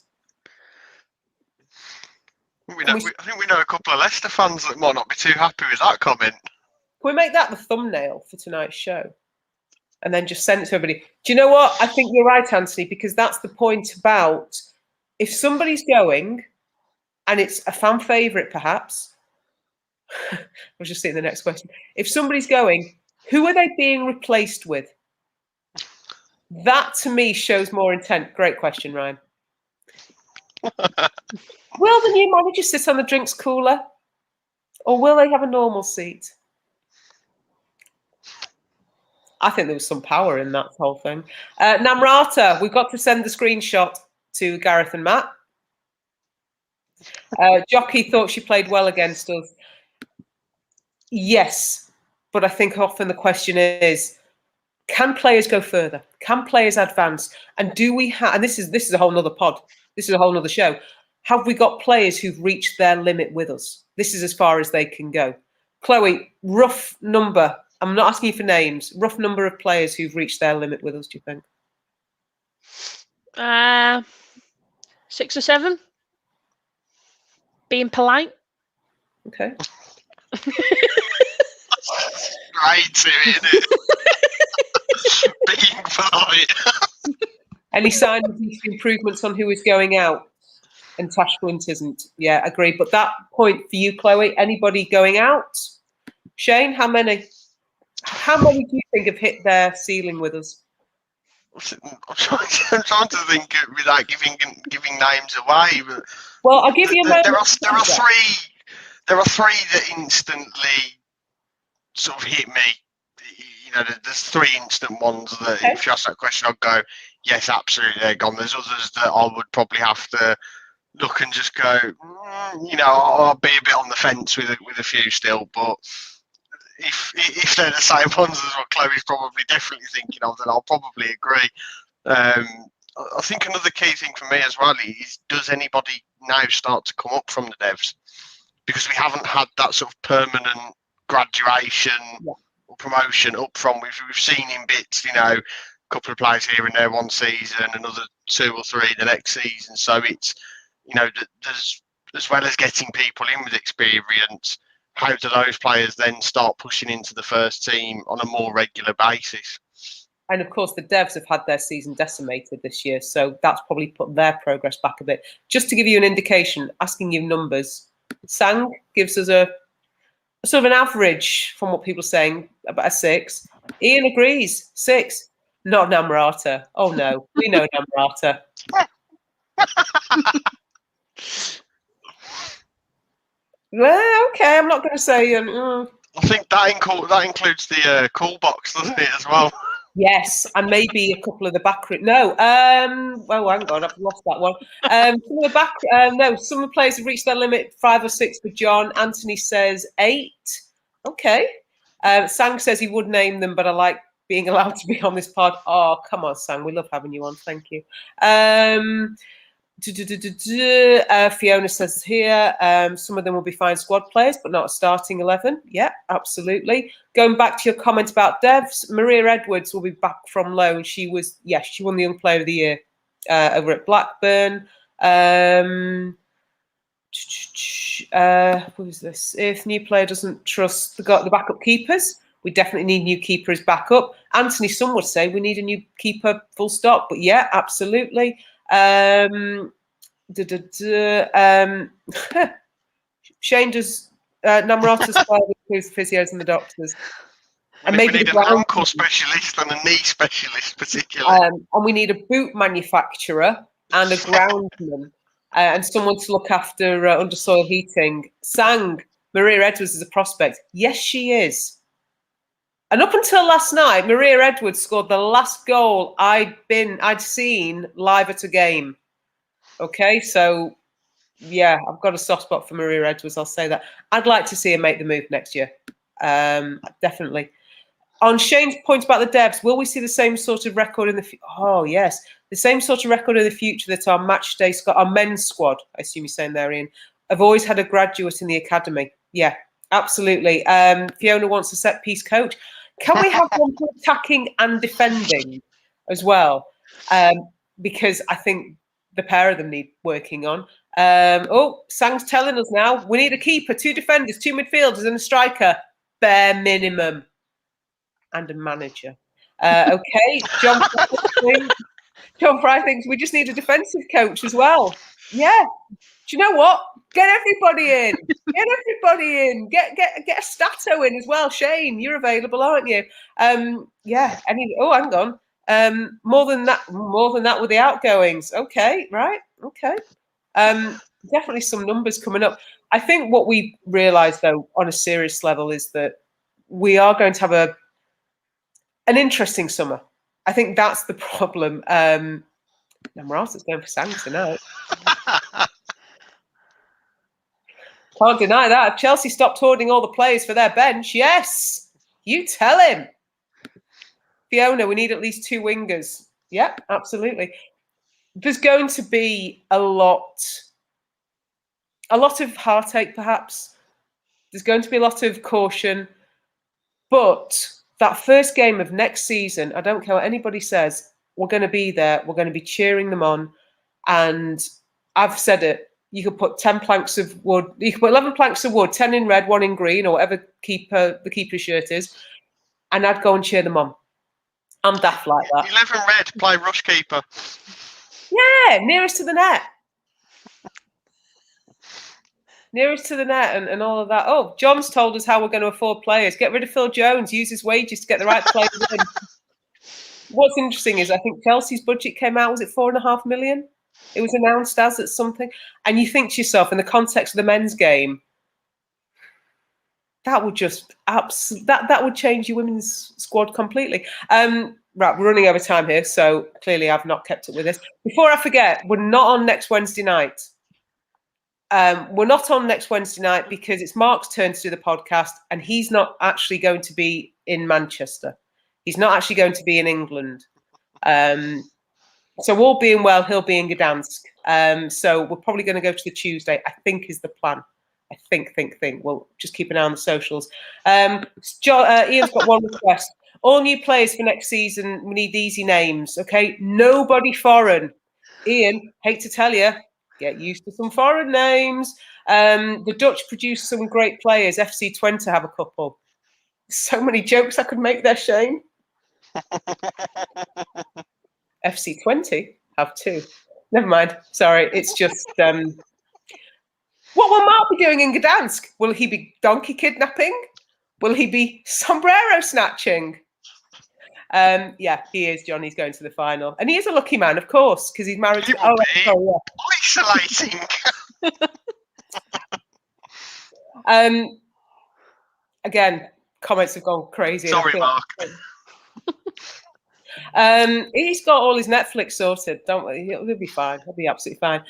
I think we know a couple of Leicester fans that might not be too happy with that comment. Can we make that the thumbnail for tonight's show? And then just send it to everybody. Do you know what? I think you're right, Anthony, because that's the point about if somebody's going and it's a fan favourite, perhaps. I was just seeing the next question. If somebody's going, who are they being replaced with? That, to me, shows more intent. Great question, Ryan. Will the new manager sit on the drinks cooler? Or will they have a normal seat? I think there was some power in that whole thing. Namrata, we've got to send the screenshot to Gareth and Matt. Jockey thought she played well against us. Yes, but I think often the question is, can players go further? Can players advance? And do we have, and this is a whole nother pod, this is a whole nother show. Have we got players who've reached their limit with us? This is as far as they can go. Chloe, rough number. I'm not asking you for names. Rough number of players who've reached their limit with us, do you think? 6 or 7. Being polite. Okay. Right to it, isn't it? Being polite. Any sign of improvements on who is going out? And Tash Flint isn't. Yeah, agree. But that point for you, Chloe, anybody going out? Shane, how many? How many do you think have hit their ceiling with us? I'm trying to think without giving names away. But well, I'll give you a moment. There are three that instantly sort of hit me. You know, there's three instant ones that if you ask that question, I'd go, yes, absolutely, they're gone. There's others that I would probably have to look and just go, you know, I'll be a bit on the fence with a few still, but if they're the same ones as what Chloe's probably definitely thinking of, then I'll probably agree. I think another key thing for me as well is, does anybody now start to come up from the devs? Because we haven't had that sort of permanent graduation or promotion up from. We've seen in bits, you know, a couple of players here and there one season, another 2 or 3 the next season. So it's, you know, there's, as well as getting people in with experience, how do those players then start pushing into the first team on a more regular basis? And of course, the devs have had their season decimated this year, so that's probably put their progress back a bit. Just to give you an indication, asking you numbers, Sang gives us a sort of an average from what people are saying, about a 6. Ian agrees, 6. Not Namrata. Oh no, we know Namrata. Well, okay, I'm not going to say. I think that includes the call box, doesn't it, as well? Yes, and maybe a couple of the back. No, well, hang on, I've lost that one. Some of the back. No, some of the players have reached their limit. 5 or 6 for John. Anthony says 8. Okay. Sang says he would name them, but I like being allowed to be on this pod. Oh, come on, Sang, we love having you on. Thank you. Fiona says here, some of them will be fine squad players, but not a starting 11. Yeah, absolutely. Going back to your comment about devs, Maria Edwards will be back from loan. She won the Young Player of the Year over at Blackburn. What is this? If new player doesn't trust the backup keepers, we definitely need new keepers back up. Anthony, some would say we need a new keeper, full stop. But yeah, absolutely. Shane does Namrata's with physios and the doctors. And maybe we need an ankle specialist and a knee specialist, particularly. And we need a boot manufacturer and a groundsman and someone to look after undersoil heating. Sang, Maria Edwards is a prospect. Yes, she is. And up until last night, Maria Edwards scored the last goal I'd seen live at a game. Okay, so yeah, I've got a soft spot for Maria Edwards. I'll say that. I'd like to see her make the move next year. Definitely. On Shane's point about the devs, will we see the same sort of record in the future? Oh, yes. The same sort of record in the future that our match day squad, our men's squad, I assume you're saying there, Ian, have always had a graduate in the academy. Yeah, absolutely. Fiona wants a set piece coach. Can we have one for attacking and defending as well? Because I think the pair of them need working on. Sang's telling us now, we need a keeper, 2 defenders, 2 midfielders and a striker. Bare minimum. And a manager. Okay, John Fry thinks we just need a defensive coach as well. Yeah. Do you know what? Get everybody in. Get everybody in. Get a Stato in as well. Shane, you're available, aren't you? Yeah. Hang on. More than that with the outgoings. Okay, right. Okay. Definitely some numbers coming up. I think what we realise though, on a serious level, is that we are going to have an interesting summer. I think that's the problem. Namrata's going for Sang tonight. Can't deny that. If Chelsea stopped hoarding all the players for their bench, yes, you tell him. Fiona, we need at least 2 wingers. Yeah, absolutely. There's going to be a lot of heartache, perhaps. There's going to be a lot of caution. But that first game of next season, I don't care what anybody says, we're going to be there. We're going to be cheering them on. And I've said it. You could put 10 planks of wood. You could put 11 planks of wood, 10 in red, 1 in green, or whatever the keeper's shirt is. And I'd go and cheer them on. I'm daft like that. 11 red, play rush keeper. Yeah, nearest to the net. Nearest to the net and all of that. Oh, John's told us how we're going to afford players. Get rid of Phil Jones. Use his wages to get the right players in. What's interesting is I think Chelsea's budget came out, was it 4.5 million? It was announced as at something. And you think to yourself, in the context of the men's game, that would just that would change your women's squad completely. Right, we're running over time here, so clearly I've not kept up with this. Before I forget, we're not on next Wednesday night. We're not on next Wednesday night because it's Mark's turn to do the podcast, and he's not actually going to be in Manchester. He's not actually going to be in England. So all being well, he'll be in Gdansk. So we're probably going to go to the Tuesday, I think is the plan. I think. We'll just keep an eye on the socials. Ian's got one request. All new players for next season, we need easy names, okay? Nobody foreign. Ian, hate to tell you, get used to some foreign names. The Dutch produce some great players. FC Twente have a couple. So many jokes I could make there, Shane. FC Twente have two. Never mind. Sorry, it's just... What will Mark be doing in Gdansk? Will he be donkey kidnapping? Will he be sombrero snatching? Yeah, he is, John. He's going to the final. And he is a lucky man, of course, because he's married to... Isolating. Again, comments have gone crazy. Sorry, Mark. He's got all his Netflix sorted, don't we? He'll be fine. He'll be absolutely fine.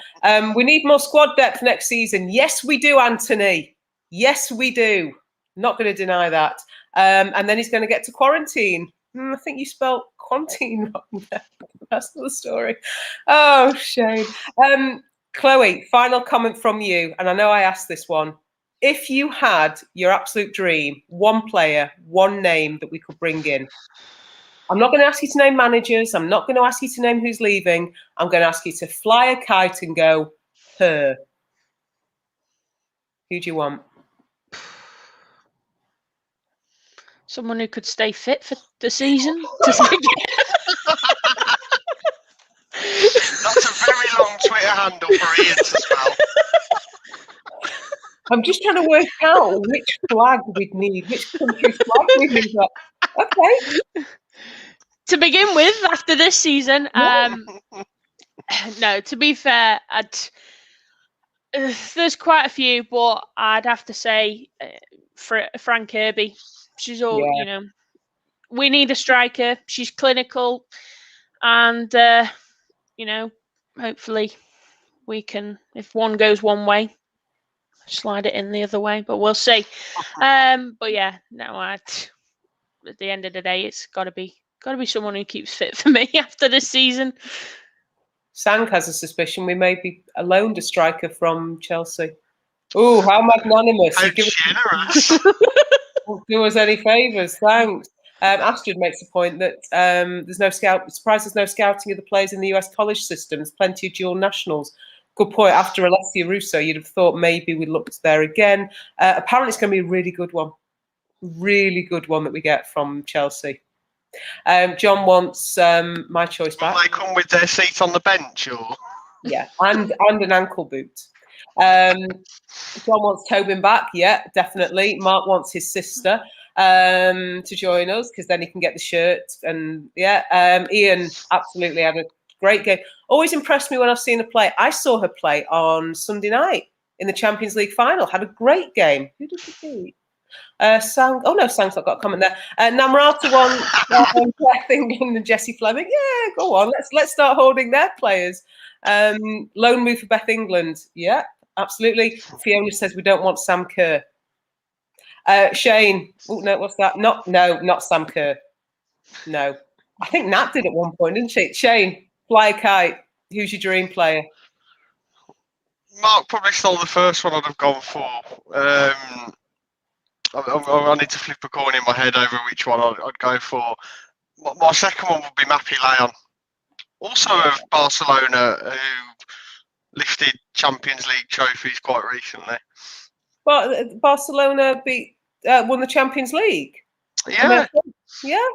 We need more squad depth next season. Yes, we do, Anthony. Yes, we do. Not going to deny that. And then he's going to get to quarantine. I think you spelled quarantine wrong there. That's the story. Oh, shame. Chloe, final comment from you. And I know I asked this one. If you had your absolute dream, one player, one name that we could bring in, I'm not going to ask you to name managers. I'm not going to ask you to name who's leaving. I'm going to ask you to fly a kite and go, her. Who do you want? Someone who could stay fit for the season. That's a very long Twitter handle for Ian to spell. I'm just trying to work out which flag we'd need, which country's flag we'd need. Okay. To begin with, after this season, no, to be fair, there's quite a few, but I'd have to say Frank Kirby. She's all, we need a striker. She's clinical, and hopefully we can, if one goes one way, slide it in the other way. But we'll see. But yeah, no, at the end of the day, it's got to be someone who keeps fit for me after this season. Sang has a suspicion we may be loaned a striker from Chelsea. Oh, how magnanimous! How generous. Won't do us any favours, thanks. Astrid makes a point that there's no surprised there's no scouting of the players in the US college system. There's plenty of dual nationals. Good point. After Alessia Russo, you'd have thought maybe we looked there again. Apparently, it's going to be a really good one that we get from Chelsea. John wants my choice back. Will they come with their seat on the bench, or? Yeah, and an ankle boot. John wants Tobin back. Yeah, definitely. Mark wants his sister to join us because then he can get the shirt. And yeah, Ian absolutely had a great game. Always impressed me when I've seen her play. I saw her play on Sunday night in the Champions League final. Had a great game. Who did she beat? Sang. Oh no, Sang's not got a comment there. Namrata won Beth England and Jessie Fleming. Yeah, go on. Let's start holding their players. Loan move for Beth England. Yeah, absolutely. Fiona says we don't want Sam Kerr. Shane. Oh no, what's that? Not Sam Kerr. No, I think Nat did at one point, didn't she? Shane, fly a kite. Who's your dream player? Mark probably stole the first one I'd have gone for. I need to flip a coin in my head over which one I'd go for. My second one would be Mappy Leon, also of Barcelona, who lifted Champions League trophies quite recently. But Barcelona won the Champions League. Yeah. Yeah.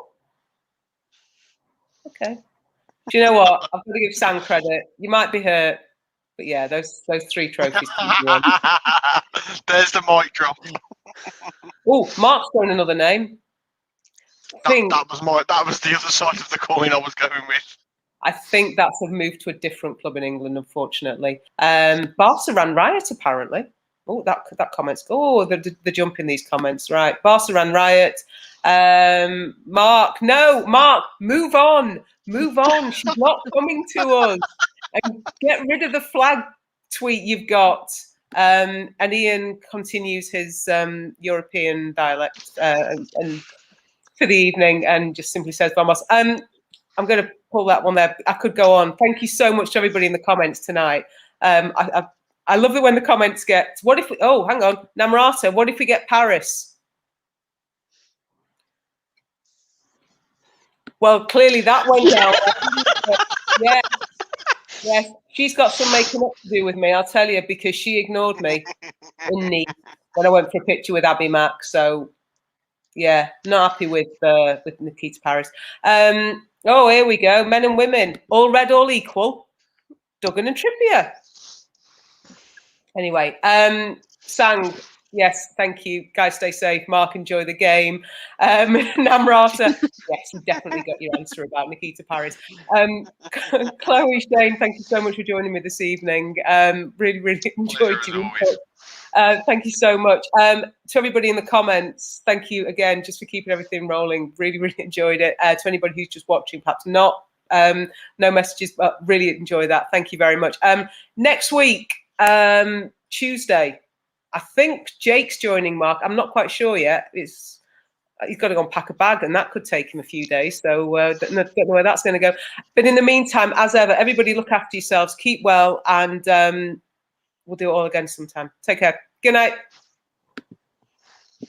Okay. Do you know what? I've got to give Sam credit. You might be hurt, but yeah, those three trophies. There's the mic drop. Oh, Mark's throwing another name. That was the other side of the coin I was going with. I think that's a move to a different club in England, unfortunately. Barca ran riot, apparently. Oh, that comment's... Oh, the jump in these comments. Right. Barca ran riot. Mark, move on. Move on. She's not coming to us. And get rid of the flag tweet you've got. And Ian continues his European dialect and for the evening and just simply says, Vamos. I'm going to pull that one there. I could go on. Thank you so much to everybody in the comments tonight. I love it when the comments get, what if we, oh, hang on, Namrata, what if we get Paris? Well, clearly that went down. Yes, she's got some making up to do with me, I'll tell you, because she ignored me in Nice when I went for a picture with Abby Mack. So, yeah, not happy with Nikita Paris. Oh, here we go. Men and women, all red, all equal. Duggan and Trippier. Anyway, Sang, yes, thank you. Guys, stay safe. Mark, enjoy the game. Namrata, yes, you definitely got your answer about Nikita Paris. Chloe, Shane, thank you so much for joining me this evening. Really, really enjoyed you. Thank you so much. To everybody in the comments, thank you again just for keeping everything rolling. Really, really enjoyed it. To anybody who's just watching, perhaps not, no messages, but really enjoy that. Thank you very much. Next week, Tuesday, I think Jake's joining, Mark. I'm not quite sure yet. He's got to go and pack a bag, and that could take him a few days. So don't know where that's going to go. But in the meantime, as ever, everybody look after yourselves, keep well, and we'll do it all again sometime. Take care. Good night.